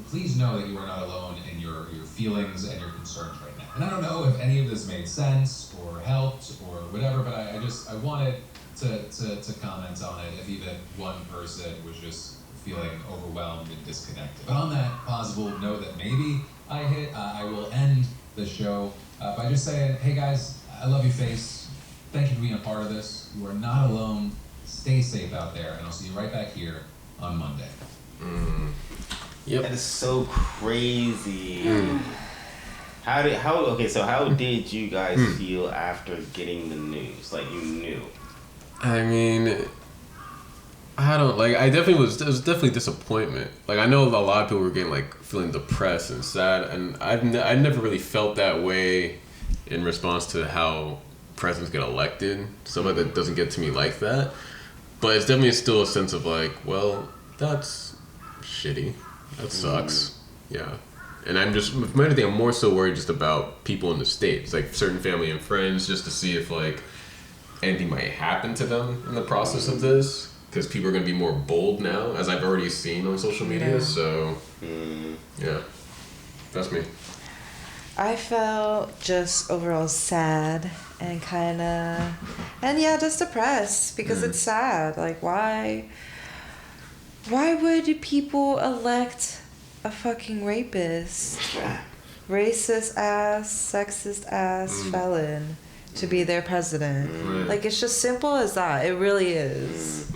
please know that you are not alone in your feelings and your concerns right now. And I don't know if any of this made sense or helped or whatever, but I wanted to comment on it if even one person was just feeling overwhelmed and disconnected. But on that possible note that maybe I hit, I will end the show by just saying, hey guys, I love you, Face. Thank you for being a part of this. You are not alone. Stay safe out there, and I'll see you right back here on Monday. Yep. That is so crazy. How did you guys feel after getting the news? Like you knew. I mean, it was definitely disappointment. Like I know a lot of people were getting like feeling depressed and sad, and I never really felt that way in response to how presidents get elected. Stuff like that doesn't get to me like that. But it's definitely still a sense of like, well, that's shitty. That sucks. Yeah. And I'm just, if anything, I'm more so worried just about people in the States, like certain family and friends, just to see if like anything might happen to them in the process of this. Because people are going to be more bold now, as I've already seen on social media. Yeah. So, yeah. That's me. I felt just overall sad and just depressed because it's sad. Like, why would people elect a fucking rapist, racist ass, sexist ass felon to be their president? Like, it's just simple as that. It really is.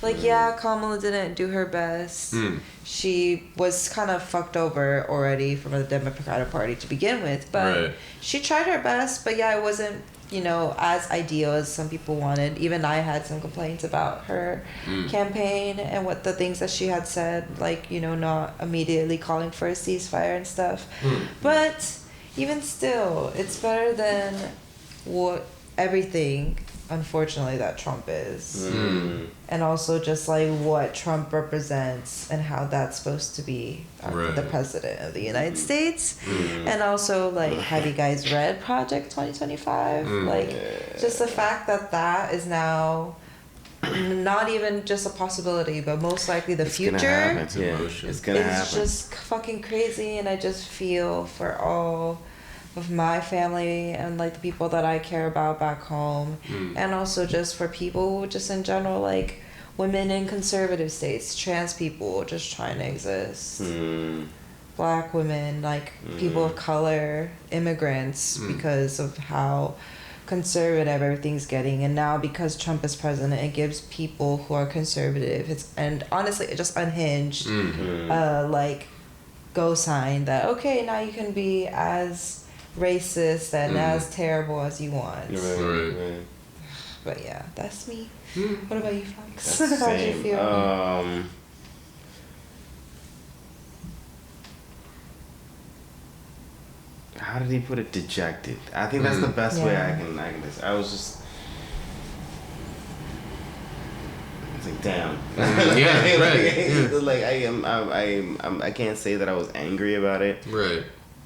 Like, yeah, Kamala didn't do her best. She was kind of fucked over already from the Democratic Party to begin with, but she tried her best. But yeah, it wasn't, as ideal as some people wanted. Even I had some complaints about her campaign and what the things that she had said, like, not immediately calling for a ceasefire and stuff. But even still, it's better than what everything, unfortunately, that Trump is. And also just like what Trump represents and how that's supposed to be the president of the United States. And also like, have you guys read Project 2025? Like, just the fact that that is now not even just a possibility, but most likely the future. It's gonna happen. It's just fucking crazy, and I just feel for all of my family and like the people that I care about back home, and also just for people just in general, like women in conservative states, trans people just trying to exist, Black women, like people of color, immigrants, because of how conservative everything's getting. And now because Trump is president, it gives people who are conservative, and honestly it just unhinged like go sign that okay, now you can be as racist and as terrible as you want. Right. But yeah, that's me. What about you, Fox? That's the How'd you same. feel? How did he put it? Dejected. I think that's the best way I can. I was just. It's like damn. Like I can't say that I was angry about it. Right.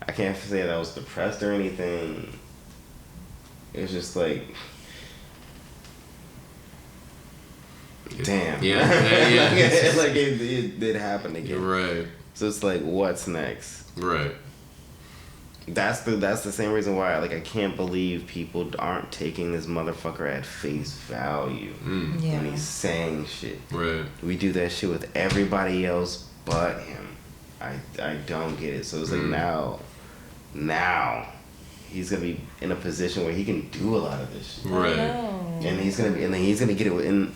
I can't say that I was depressed or anything. It's just like. Damn. Yeah. Like it did happen again. Right. So it's like, what's next? Right. That's the same reason why I can't believe people aren't taking this motherfucker at face value when he's saying shit. Right. We do that shit with everybody else but him. I don't get it. So it's like now he's gonna be in a position where he can do a lot of this shit. Right. And he's gonna get it in.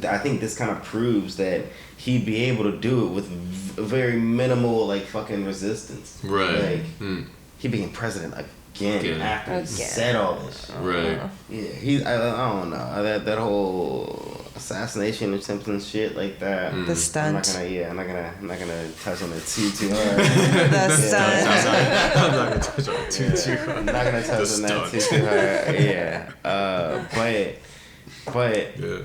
I think this kind of proves that he'd be able to do it with very minimal fucking resistance. Right. He became president again after he said all this shit. Right. Yeah. I don't know that whole assassination attempts and shit like that. The stunt. I'm not gonna touch on it too hard. The stunt. I'm not gonna touch on it too hard. I'm not gonna touch on that too hard. Yeah. But. Yeah.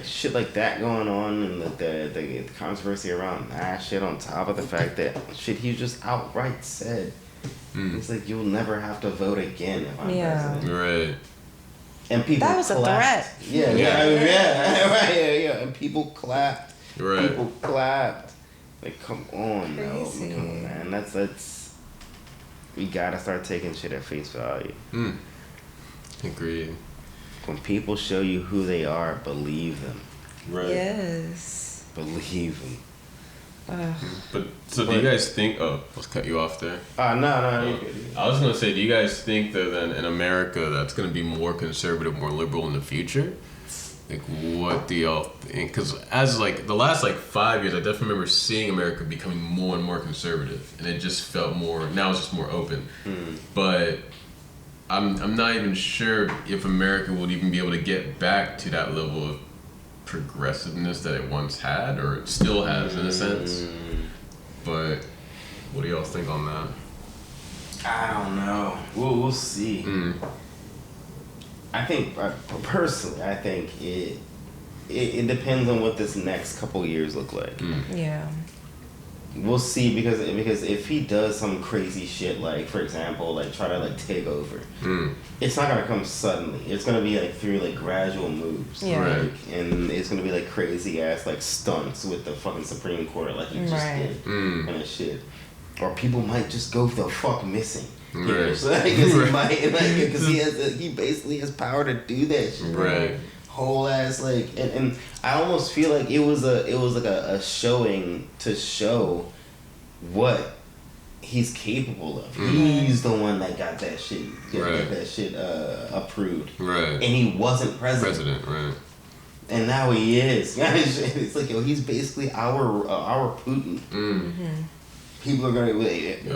Shit like that going on, and the controversy around that shit, on top of the fact that shit he just outright said, it's like, you'll never have to vote again if I'm president. Right. And people that was clapped. a threat. Yeah. And people clapped. Right. People clapped. Like, come on, Crazy. come on, man. That's we gotta start taking shit at face value. Agreed. When people show you who they are, believe them. Right. Yes. Believe them. But do you guys think? Oh, let's cut you off there. No. I was gonna say, do you guys think that then in America that's gonna be more conservative, more liberal in the future? Like, what do y'all think? Because as the last 5 years, I definitely remember seeing America becoming more and more conservative, and it just felt more. Now it's just more open. But I'm not even sure if America would even be able to get back to that level of progressiveness that it once had, or it still has in a sense. But what do y'all think on that? I don't know. We'll see. I think personally, I think it depends on what this next couple years look like. Yeah. We'll see, because if he does some crazy shit, for example, try to take over, it's not gonna come suddenly. It's gonna be through gradual moves. Yeah. Right. And it's gonna be crazy ass stunts with the fucking Supreme Court, he just did, and shit. Or people might just go the fuck missing. Right. Because he basically has power to do that shit. Right. Whole ass and I almost feel like it was a showing to show what he's capable of. He's the one that got that shit approved. Right. And he wasn't president. Right. And now he is. It's he's basically our Putin. People are gonna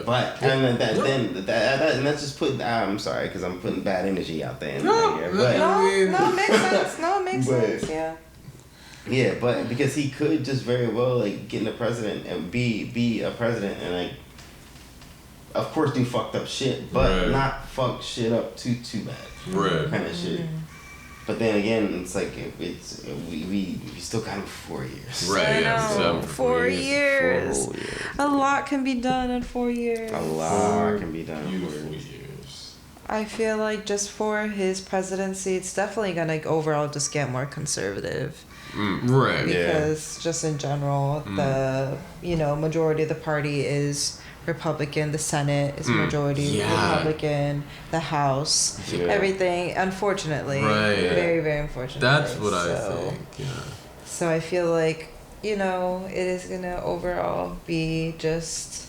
but and that's just putting. I'm sorry, because I'm putting bad energy out there. No, makes sense. No, it makes sense. Yeah. Yeah, but because he could just very well get in the president and be a president and of course, do fucked up shit, but Right. not fuck shit up too bad. Right. Kind of shit. But then again, it's like we still got him 4 years. Right. I Yeah. know. 4 years. 4 years. A lot can be done in 4 years. A lot can be done. in 4 Beautiful years. years. I feel like just for his presidency, it's definitely gonna overall just get more conservative. Right. Yeah. Because just in general, the majority of the party is Republican. The Senate is majority Yeah. Republican. The House, Yeah. everything. Unfortunately, Right. very very unfortunately. That's what I So- think. Yeah. So I feel like it is gonna overall be just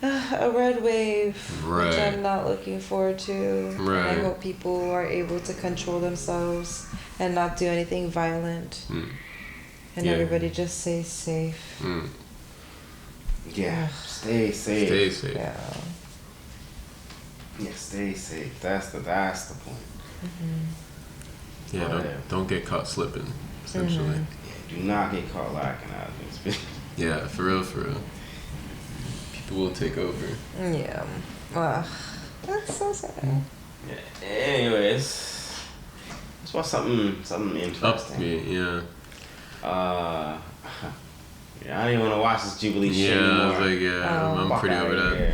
a red wave, which Right. I'm not looking forward to. And I Right. hope people are able to control themselves and not do anything violent, and Yeah. everybody just stays safe. Yeah. Stay safe. Stay safe. Yeah. Yeah, stay safe. That's the point. Yeah. Don't get caught slipping. Essentially. Yeah, do not get caught lacking out of this. Yeah. For real. For real. People will take over. Yeah. Ugh. That's so sad. Yeah. Anyways, let's watch something interesting. Upbeat. Yeah. Yeah, I don't even want to watch this Jubilee shit Yeah. I anymore. was like, yeah. I'm Fuck pretty outta over that. here.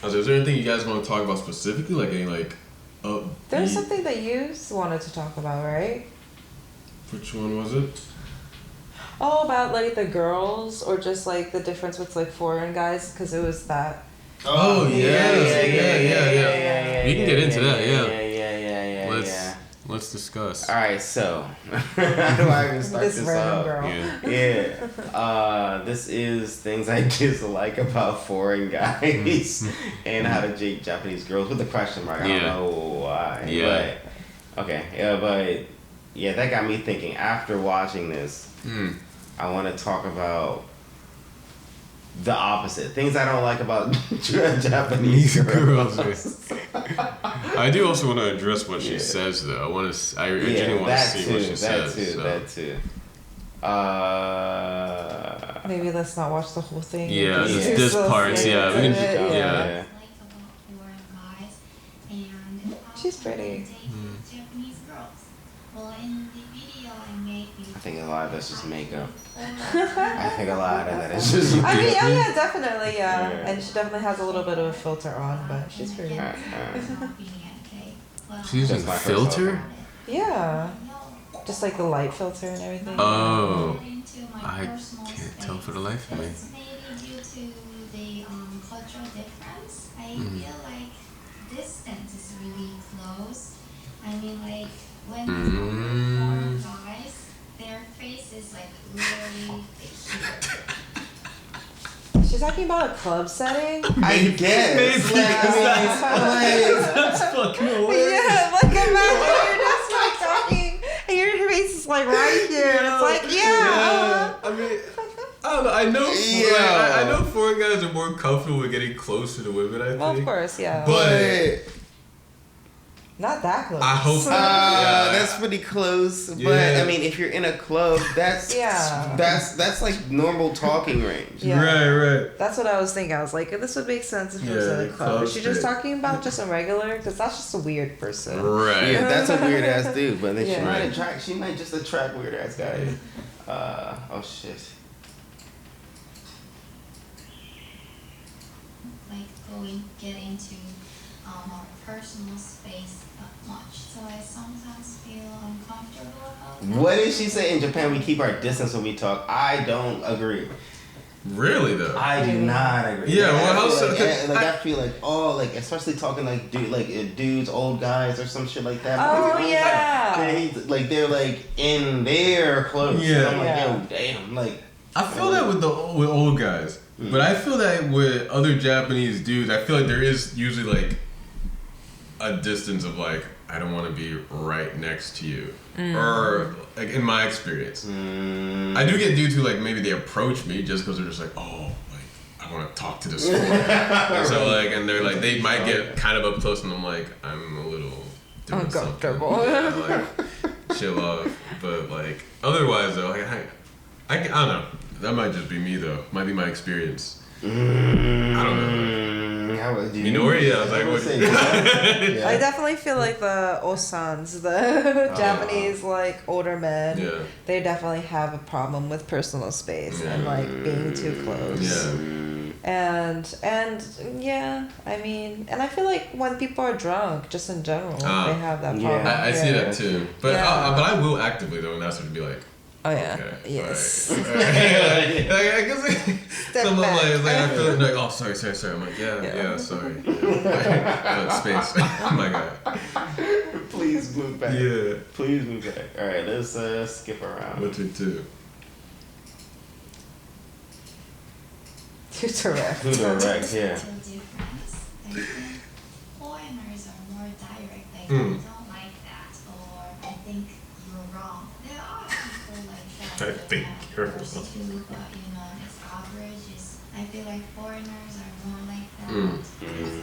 Yeah. Is there anything you guys want to talk about specifically? Like any like There's something that you wanted to talk about, right? Which one was it? Oh, about like the girls, or just like the difference with like foreign guys, because it was that. Oh, yeah. We can get into that, yeah. Yeah. Let's discuss. All right, so how do I even start This this random off? girl. Yeah. This is things I dislike about foreign guys and how to date Japanese girls with the question mark. I don't Yeah. know why. Yeah. But, okay. Yeah, but yeah, that got me thinking. After watching this, I want to talk about the opposite. Things I don't like about Japanese girls. I do also want to address what she Yeah. says, though. I genuinely want to see what she says. That too. Maybe let's not watch the whole thing. Yeah, Just just this so part, sad. yeah, we can just- Yeah. yeah. Like about foreign guys and She's pretty. dating Japanese girls. Well, in the video I made, I think a lot of that's just makeup. I I think a lot of that is just. I mean, oh yeah, definitely, yeah. Yeah. And she definitely has a little bit of a filter on, but she's pretty. She's using That's my first filter? Yeah, just like the light filter and everything. Oh. I can't tell for the life of me. It's maybe due to the cultural difference. I feel like distance is really close. I mean, like when foreign guys, their face is like really here. She's talking about a club setting. I guess. Maybe, that's fucking Yeah, like imagine you're just like talking and your face is like right here. And it's like, yeah. I mean, I don't know. I know. Yeah. I know foreign guys are more comfortable with getting closer to women. I think. Well, of course, yeah. But Not that close. I hope. Yeah. That's pretty close, but Yeah. I mean, if you're in a club, that's Yeah. that's like normal talking range. Yeah. Right. That's what I was thinking. I was like, this would make sense if it was Yeah, in a club. Is she just straight. talking about just a regular? Because that's just a weird person. Right. Yeah, that's a weird ass dude, but then Yeah. she might just attract weird ass guys. Oh shit. Like get into our personal space that much. So I sometimes feel uncomfortable about that. What did she say? In Japan, we keep our distance when we talk. I don't agree. Really though. I do not agree. Yeah, Like, well, how I feel so? like, I feel like especially talking like dudes, old guys or some shit like that. Oh, Because, yeah. they're like in their clothes. Yeah. And I'm like, Yeah. yo, damn, like. I feel that with old guys, but I feel that with other Japanese dudes, I feel like there is usually like a distance of like I don't want to be right next to you, or like in my experience, I do get dudes who like maybe they approach me just because they're just like I want to talk to this fool. So like, and they're like they might get kind of up close, and I'm like I'm a little doing Uncomfortable. something. Yeah, like chill off, but like otherwise though, like I don't know. That might just be me though. Might be my experience. I don't know. How would you? Minori? Yeah, I was like, would what? say yeah. I definitely feel like the osans, the Japanese like older men, Yeah. they definitely have a problem with personal space and like being too close. Yeah. And yeah, I mean, and I feel like when people are drunk, just in general, they have that problem. I see that too. But but I will actively though, and that's to be like, Oh yeah. okay, Yes. Like, I guess some of back. like I feel like, oh sorry. I'm like, yeah, sorry. But space. My God. Please move back. Yeah. Please move back. All right, let's skip around. What to do? Too direct. Who direct? Yeah. To difference. I think foreigners are more direct. Like, I Mm. don't like that, or I think you're wrong. There are people like that. I think you're wrong. Too, but it's average. I feel like foreigners are more like that. Mm. It's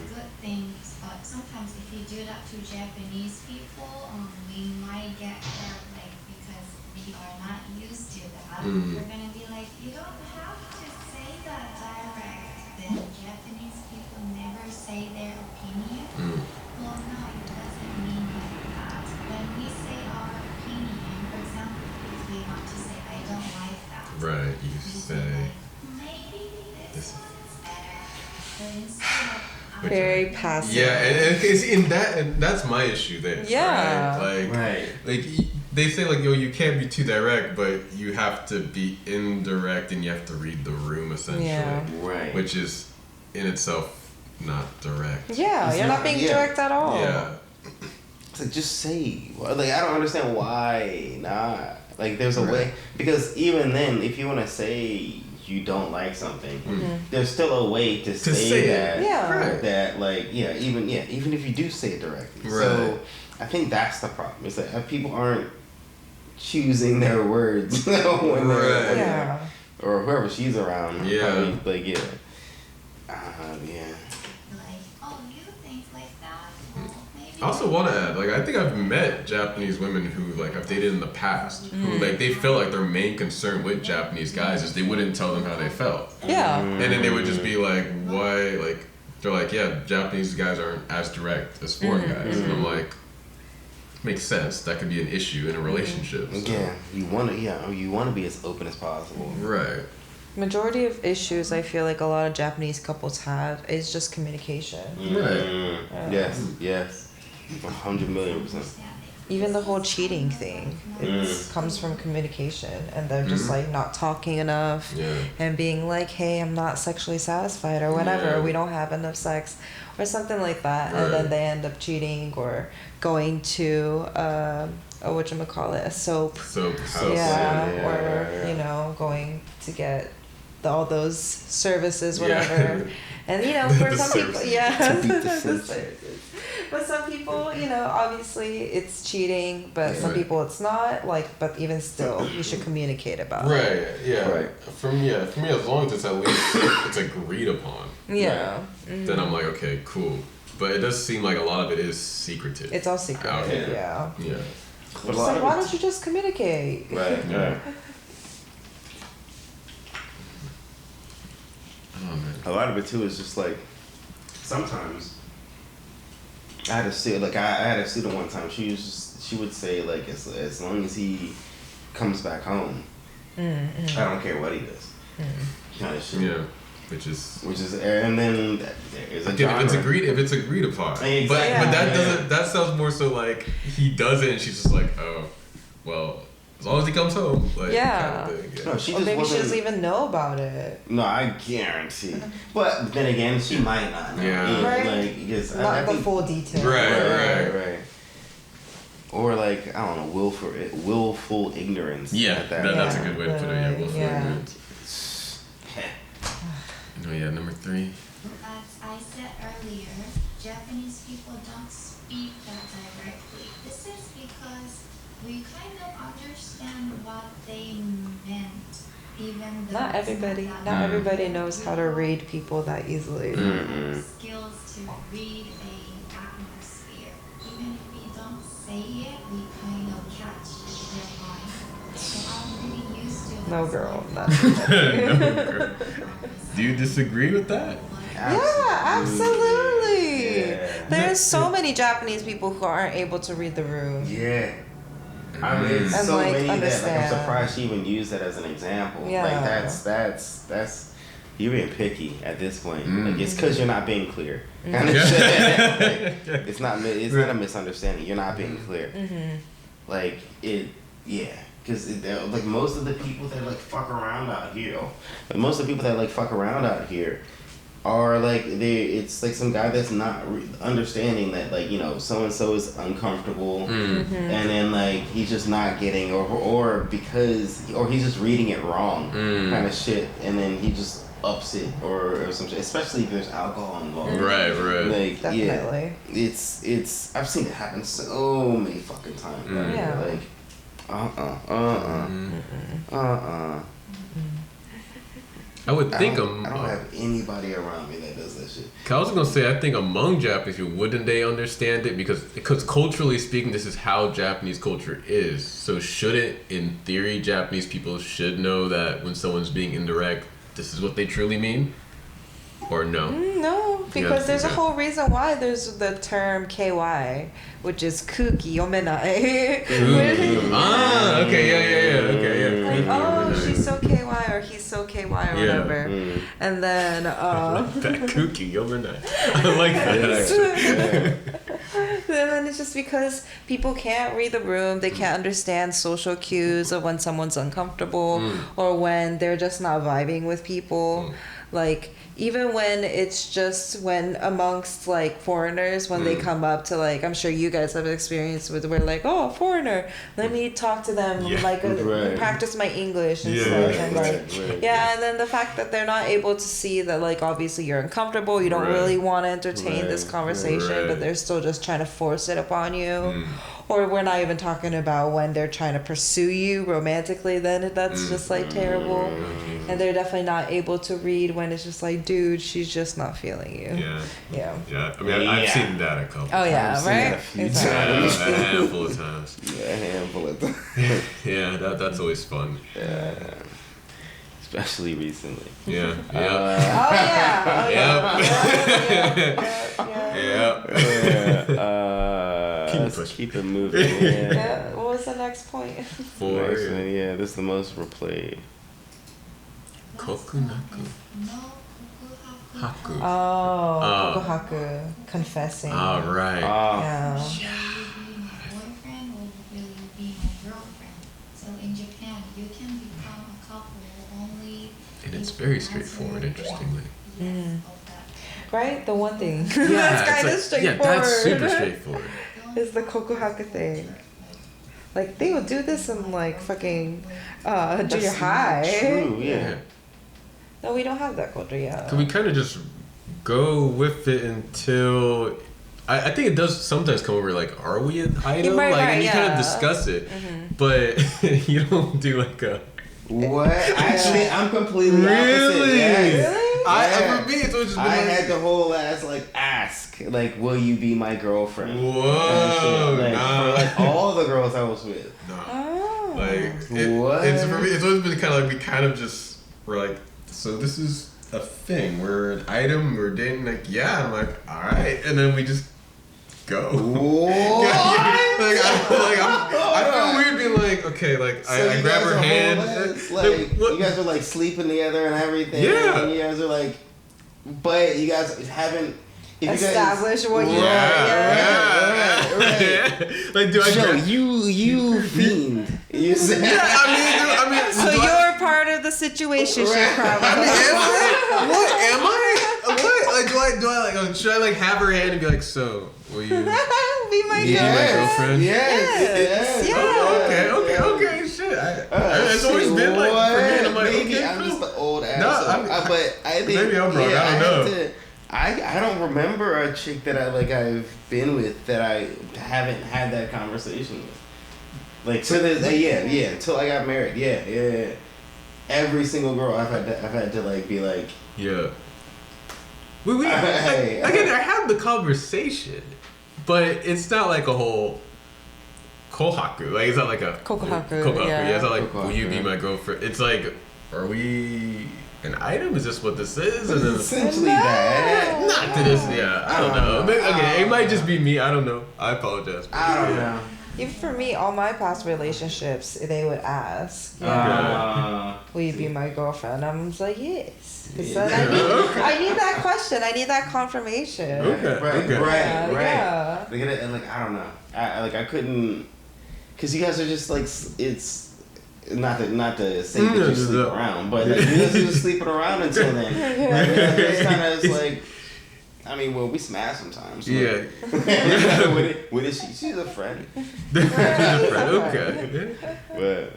good things, but sometimes if you do that to Japanese people, we might get hurt, like, because we are not used to that. Mm. We're gonna be like, you don't have to say that direct. Then Japanese people never say their opinion. Mm. Well, no, it doesn't mean like that. When we say our opinion, for example, if we want to say, I don't like that. Right, you We say. like, maybe this one's better. But instead of, Very passive. Yeah, and it's in that, and that's my issue there. Yeah. Right? Right. Like they say, like, yo, you can't be too direct, but you have to be indirect, and you have to read the room essentially, Yeah. Right. which is in itself not direct. Yeah, It's you're not being yeah. direct at all. Yeah. It's like, just say. Like, I don't understand why not. Like, there's a way. Because even then, if you want to say you don't like something, there's still a way to say that. Yeah. Right. That, like, even if you do say it directly. Right. So, I think that's the problem. It's that people aren't choosing their words when Right. Yeah. or whoever she's around. Yeah. Probably, like, yeah. like, oh, you think like that? Well, maybe. I also want to add, like, I think I've met Japanese women who, like, I've dated in the past, who, like, they felt like their main concern with Japanese guys is they wouldn't tell them how they felt. Yeah. And then they would just be like, why? Like, they're like, yeah, Japanese guys aren't as direct as foreign guys. And I'm like, makes sense. That could be an issue in a relationship. So. Yeah, you want to be as open as possible. Right. Majority of issues I feel like a lot of Japanese couples have is just communication. Right. Yes. 100,000,000%. Even the whole cheating thing, it comes from communication, and they're just like not talking enough, Yeah. and being like, "Hey, I'm not sexually satisfied," or whatever. Yeah. We don't have enough sex, or something like that, and then Right. they end up cheating or going to a a soap. So, Yeah, or yeah. going to get all those services, Yeah. whatever. And for The some people, services. yeah, To beat the the services. services. But some people, obviously it's cheating, but some Right. people it's not. But even still, you should communicate about it. Right. Yeah. Right. For me, as long as it's at least it's agreed upon, Yeah, then I'm like, okay, cool. But it does seem like a lot of it is secretive. it's all secret. Out here. Yeah. Yeah. But a So lot of why it- don't you just communicate? Right. Yeah. Oh man. A lot of it too is just like sometimes I had a student I had a student one time. She would say like as long as he comes back home, I don't care what he does. Kind of shit. Yeah. Which is. And then there's a Again, genre. if it's agreed upon. Exactly. But that Yeah. doesn't. That sounds more so like he does it, and she's just like, oh, well, as long as he comes home, like Yeah. kind of thing. Yeah. No, she Or just maybe she wasn't. doesn't even know about it. No, I guarantee. But then again, she might not know. Yeah. Right. Like, because Not I the think, full detail. Right. Or like I don't know, willful ignorance. Yeah, at that. that's a Yeah. good way to put it. Yeah, willful Yeah. ignorance. Oh yeah, number 3. As I said earlier, Japanese people don't speak that directly. This is because we kind of understand what they meant, even though Not it's everybody. that Not way. everybody knows how to read people that easily. Mm-mm. Skills to read a atmosphere. Even if we don't say it, we kind of catch their mind. So I'm really used to No girl, not. No, girl. Do you disagree with that? Yeah, absolutely. Yeah. There's so many Japanese people who aren't able to read the room. Yeah. I mean, it's And, so like, many that like, I'm understand. surprised she even used that as an example. Yeah. Like that's you're being picky at this point. Like it's because you're not being clear. Kind of shit. Like, it's not a misunderstanding. You're not being clear. Like it, yeah. Because like most of the people that like fuck around out here, are like it's like some guy that's not understanding that like so and so is uncomfortable and then like he's just not getting or he's just reading it wrong kind of shit and then he just ups it or some shit, especially if there's alcohol involved. Right. Like Definitely. yeah, it's I've seen it happen so many fucking times. Right? Yeah. Like I would think I don't have anybody around me that does that shit. I was gonna say, I think among Japanese people, wouldn't they understand it? Because culturally speaking, this is how Japanese culture is. So shouldn't, in theory, Japanese people should know that when someone's being indirect, this is what they truly mean? Or no? No, because there's a okay. whole reason why there's the term KY, which is kuki yomenai. Okay, yeah. Okay, Like, yeah. oh, she's so KY or he's so KY or whatever. And then that cookie overnight. I like that. and then it's just because people can't read the room, they can't understand social cues of when someone's uncomfortable or when they're just not vibing with people. Like even when it's just when amongst like foreigners, when they come up to like, I'm sure you guys have experience with, we're like, oh, foreigner, let me talk to them, like practice my English and stuff. And like, and then the fact that they're not able to see that like obviously you're uncomfortable, you don't really want to entertain this conversation, but they're still just trying to force it upon you. Or we're not even talking about when they're trying to pursue you romantically, then that's just like terrible. And they're definitely not able to read when it's just like, dude, she's just not feeling you. Yeah. I mean, I've seen that a couple Oh, yeah, I've seen right? that a few It's times. a handful of times. Yeah, a handful of times. Yeah, that's always fun. Especially recently. Yeah. Oh, yeah. Let's keep it moving. Yeah. What was the next point? Next one, yeah, this is the most replayed. Kokunaku. No, Haku. Oh, kokuhaku. Confessing. All right. Yeah. Will you be my boyfriend or will you be my girlfriend? So in Japan, you can become a couple only. And it's if very you straightforward, answer interestingly. yes of that. Right? The one thing. Yeah, That's kind of it's like, straightforward. Yeah, that's super straightforward. Is the kokuhaku thing. Like, they would do this in, like, fucking junior high. True, yeah. No, we don't have that culture yet. So we kind of just go with it until I think it does sometimes come over like, are we an item? Right, like, and you kind yeah. of discuss it, but you don't do like a. What? Actually, I'm completely opposite. Really? Yes. Really? For me, it's always just been I like, had the whole ass like ask like, will you be my girlfriend? Whoa, Like, nah. for like all the girls I was with. Oh. Like it's for me. It's always been kind of like we kind of just were like, so this is a thing. We're an item. We're dating. Like yeah. I'm like all right, and then we just go. I feel weird being like, okay, like So I you grab guys her are hand. homeless, like what- you guys are like sleeping together and everything. Yeah. And you guys are like, but you guys haven't Established what you Right. Like, do I Joe, grab? you fiend. You said. I mean, So you're part of the situation, shit, probably. What am I? What? Like, do I like? Should I like have her hand and be like, so will you? Be my my girlfriend? Yes. Yeah. Oh, okay. Shit. It's always been like for me, and I'm like, maybe okay, I'm cool. just the old ass. No, but I think maybe I'm wrong. I don't know. I don't remember a chick that I've been with that I haven't had that conversation with. Like to this, till I got married, yeah. Every single girl I've had to like be like, Yeah. We Hey. again, I have the conversation, but it's not like a whole kohaku. Like, it's not like a Kokohaku, Kokohaku. yeah. Yeah, it's not like, will you Kokohaku. be my girlfriend? It's like, are we an item? Is this what this is? And then, Essentially that. not to this. Yeah, I don't know. Maybe, okay, it might just be me. I don't know. I apologize. I don't know. Even for me, all my past relationships, they would ask, "Will you be my girlfriend?" I'm just like, "Yes." 'Cause then I need that question. I need that confirmation. Okay. Right, okay. right. Yeah. They get it, and like I don't know. I couldn't, cause you guys are just like it's not to say that you sleep around, but like you guys are just sleeping around until then. Like, it's kind of just like. I mean, well, we smash sometimes. So Yeah. What is she? She's a friend. She's a friend. Okay. But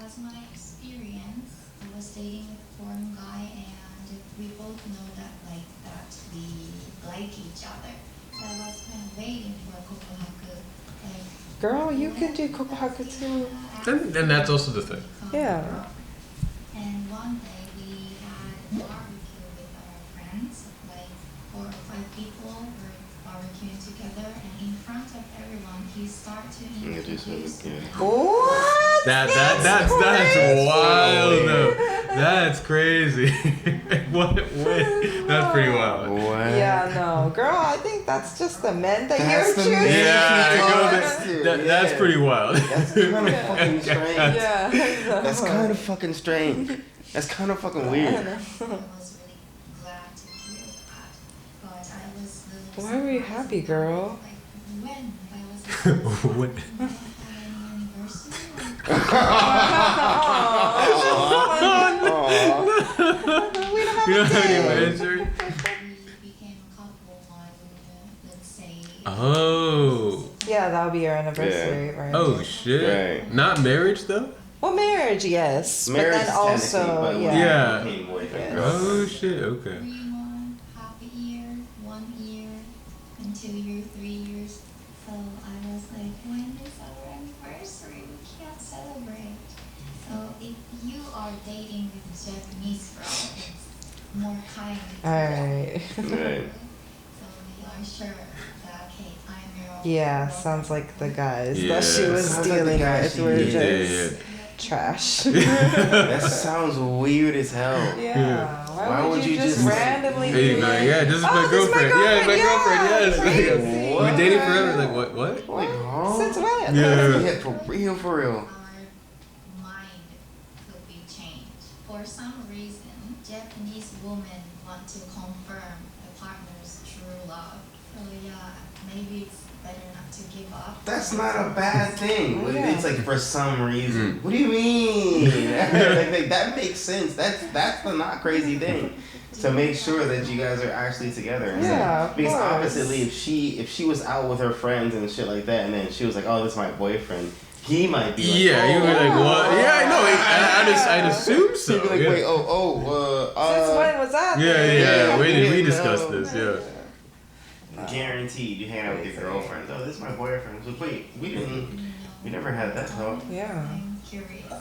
Was my experience. I was dating a foreign guy, and we both know that we like each other. So I was kind of waiting for kokohaku. Like, Girl, you can do kokohaku too. And that's also the thing. Yeah. And one day we had a barbecue with our friends, like 4 or 5 people were barbecuing together, and in front of everyone, he started to introduce yeah. What? That's crazy. wild though. That's crazy. what? That's pretty wild. what? Yeah, no, girl. I think that's just the men that That's you're the choosing. men. Yeah, Yeah. that's pretty wild. That's kind of fucking strange. Yeah. That's kind of fucking strange. That's kind of fucking weird. I was really glad to hear that, but I was a little Why were you surprised happy, girl? about, like, when I was like, What? "Do you have any anniversary?" We don't have You a don't have any date. anniversary? We became a couple on, let's say. Oh. Yeah, that'll be your anniversary, right? Oh shit. Right. Not marriage though. Well, marriage, yes, Marriage but is then also, technically, but yeah. Yeah. became boyfriend, Yes. girlfriend. Oh shit. Okay. 3 months, half a year, 1 year, and 2 years, 3 years. So I was like, when is our anniversary? We can't celebrate. So if you are dating with a Japanese girl, it's more kind. to Alright. them. Right. So we are sure that, okay, I'm your Yeah, girlfriend. sounds like the guys Yeah. that she was Sounds like the dealing guys with she were did. just Yeah, trash. That sounds weird as hell. Yeah. Why would you just just- randomly Hey, do man, it? yeah, this is Oh, my this is my girlfriend. Yeah, my girlfriend. girlfriend, Yes. yeah, crazy. We dating forever. Like what? Like, huh? Since when? Yeah. Yeah, for real, for real. Our mind could be changed. For some reason, Japanese women want to confirm the partner's true love. So yeah, maybe it's better not to give up. That's not a bad thing. But Yeah. It's like for some reason. What do you mean? like, that makes sense. That's the not crazy thing. To make sure that you guys are actually together. And Yeah, stuff. of Because course. oppositely, if she was out with her friends and shit like that, and then she was like, "Oh, this is my boyfriend," he might be like, Yeah, you were like what? Yeah, I know. I'd assume so. He'd be like, yeah. "Wait, Since when was that? Yeah, then? yeah. We Yeah, discussed no. this. Yeah. Guaranteed, you hang out with your girlfriend. Oh, this is my boyfriend. So wait, we never had that talk. Yeah. I'm curious. So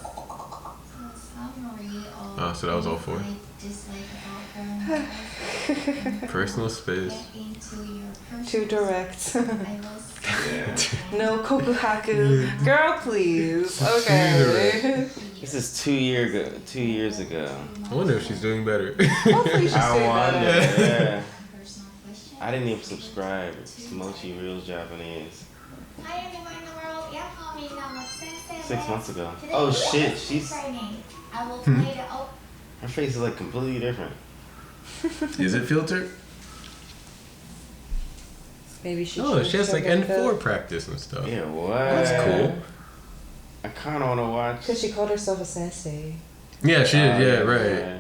summary of Oh, so that was all four. I dislike about her. Personal space. Get into your personal Too direct. space. I was No kokuhaku. Girl, please. Okay. This is 2 years ago. I wonder if she's doing better. Hopefully she's I doing wonder. better. Yeah. personal question. I didn't even subscribe to Mochi Real Japanese. Hi everyone in the world. Yeah, call me Sensei. 6 months ago. Today Oh we shit, have she's training. I will play the her face is like completely different. Is it filtered? Maybe she Oh, should she has like check it N4 out. practice and stuff. Yeah, what? That's cool. I kind of want to watch. Because she called herself a sensei. Yeah, she did. Yeah, right.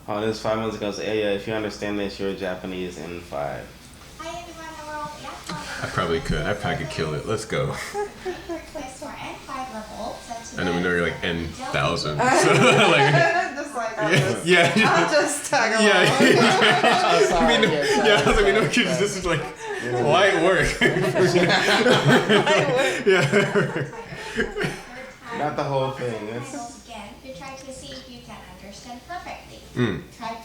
Oh, this was 5 months ago. So yeah, if you understand this, you're Japanese in 5. Hi everyone in the world. Yeah, call me. I probably could kill it. Let's go. Request for N5 level. So And then we know you're like N1000. So like, Just like yeah, yeah. I'll just tag along. Yeah, I mean, yeah, I was like, we know kids, this is like light work. Yeah. Not the whole thing. That's Titles again to try to see if you can understand perfectly. Mm. Try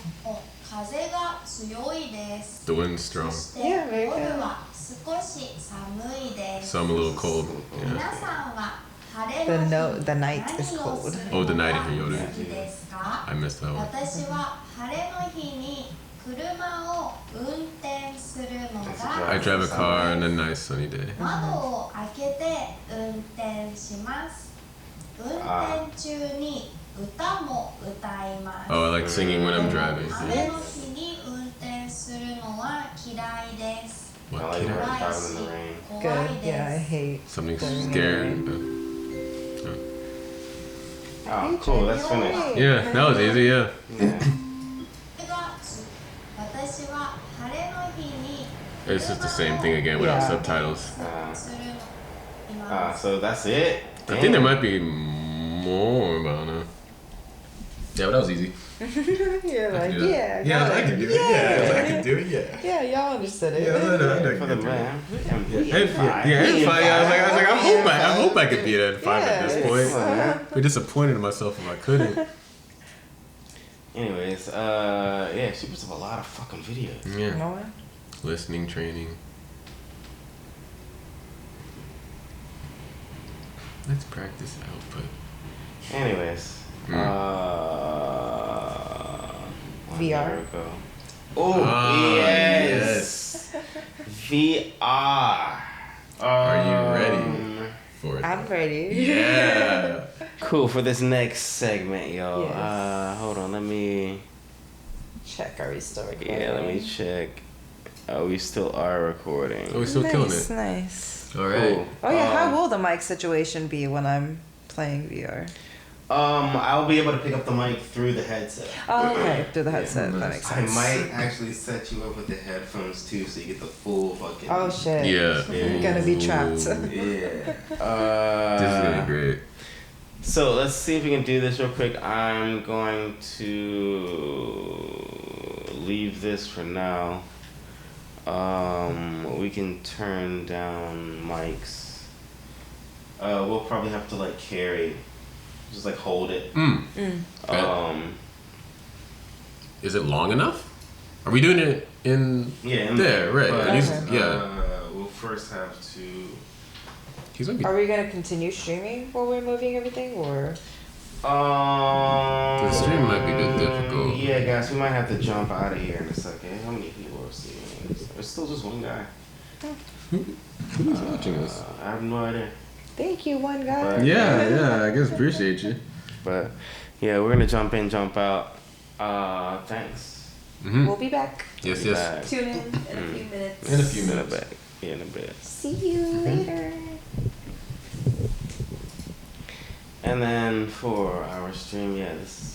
風が強いです。 The wind's strong. そして Yeah, very 夜は少し寒いです。 Some a little cold. 皆 Yeah. さんは晴れの The 日 no- the 何 night is を cold. する Oh, the の night が in Yoda. 好きですか？ I missed that one. 私は晴れの日に車を運転するの I が drive a car on a nice sunny day. 窓を開けて運転します。運転中に歌も歌います。 Oh, I like singing when I'm driving. 雨の日に運転するのは嫌いです。 I What like kid? driving 暗い in し the rain. 怖 Good. い Yeah, I です。 hate. Something Driving in the scared. Oh, cool. That's finished. Yeah, that was easy. Yeah. Yeah. 私は晴れの日に It's just the same thing again without Yeah. subtitles. するのいます So that's it. I think there might be more, but I don't know. Yeah, but that was easy. You're I like, can do yeah, that. Yeah, got I it. can do it. Yeah, I can do it. Yeah. Yeah, y'all understood it. Yeah, I know For I the can do it. man. Yeah, it's fine. I was like, I hope I could be at 5 at this Yeah, point. I'd be disappointed in myself if I couldn't. Anyways, yeah, she puts up a lot of fucking videos. You Yeah. know what? Listening training. Let's practice output. Anyways, VR. there we go. Oh, Ah, yes. VR. Are you ready for it? I'm ready. Yeah. Cool for this next segment, yo. Yes. Hold on, let me. Check, are we still recording? Yeah, let me check. We still are recording. Oh, we're still killing Nice, it. nice. All right. Cool. Oh yeah, how will the mic situation be when I'm playing VR? I'll be able to pick up the mic through the headset. Oh, okay, through the headset. That makes I sense. might actually set you up with the headphones too, so you get the full fucking. Oh shit. Yeah. I'm gonna be trapped. Yeah. This is gonna be great. So let's see if we can do this real quick. I'm going to leave this for now. We can turn down mics. We'll probably have to like carry, just like hold it. Is it long enough? Are we doing it in Yeah. there? Right. But, At least, Okay. yeah. We'll first have to. He's gonna be. Are we gonna continue streaming while we're moving everything, or? The stream might be a bit difficult. Yeah, guys, we might have to jump out of here in a second. How many people are seeing this? There's still just one guy. Who's watching us? I have no idea. Thank you, one guy. But- Yeah. I guess appreciate you. But yeah, we're gonna jump in, jump out. Thanks. Mm-hmm. We'll be back. Yes. Be Yes. back. Tune in a few minutes. In a few In a minutes. bit. Yeah, in a bit. See you later. And then for our stream, yeah, this is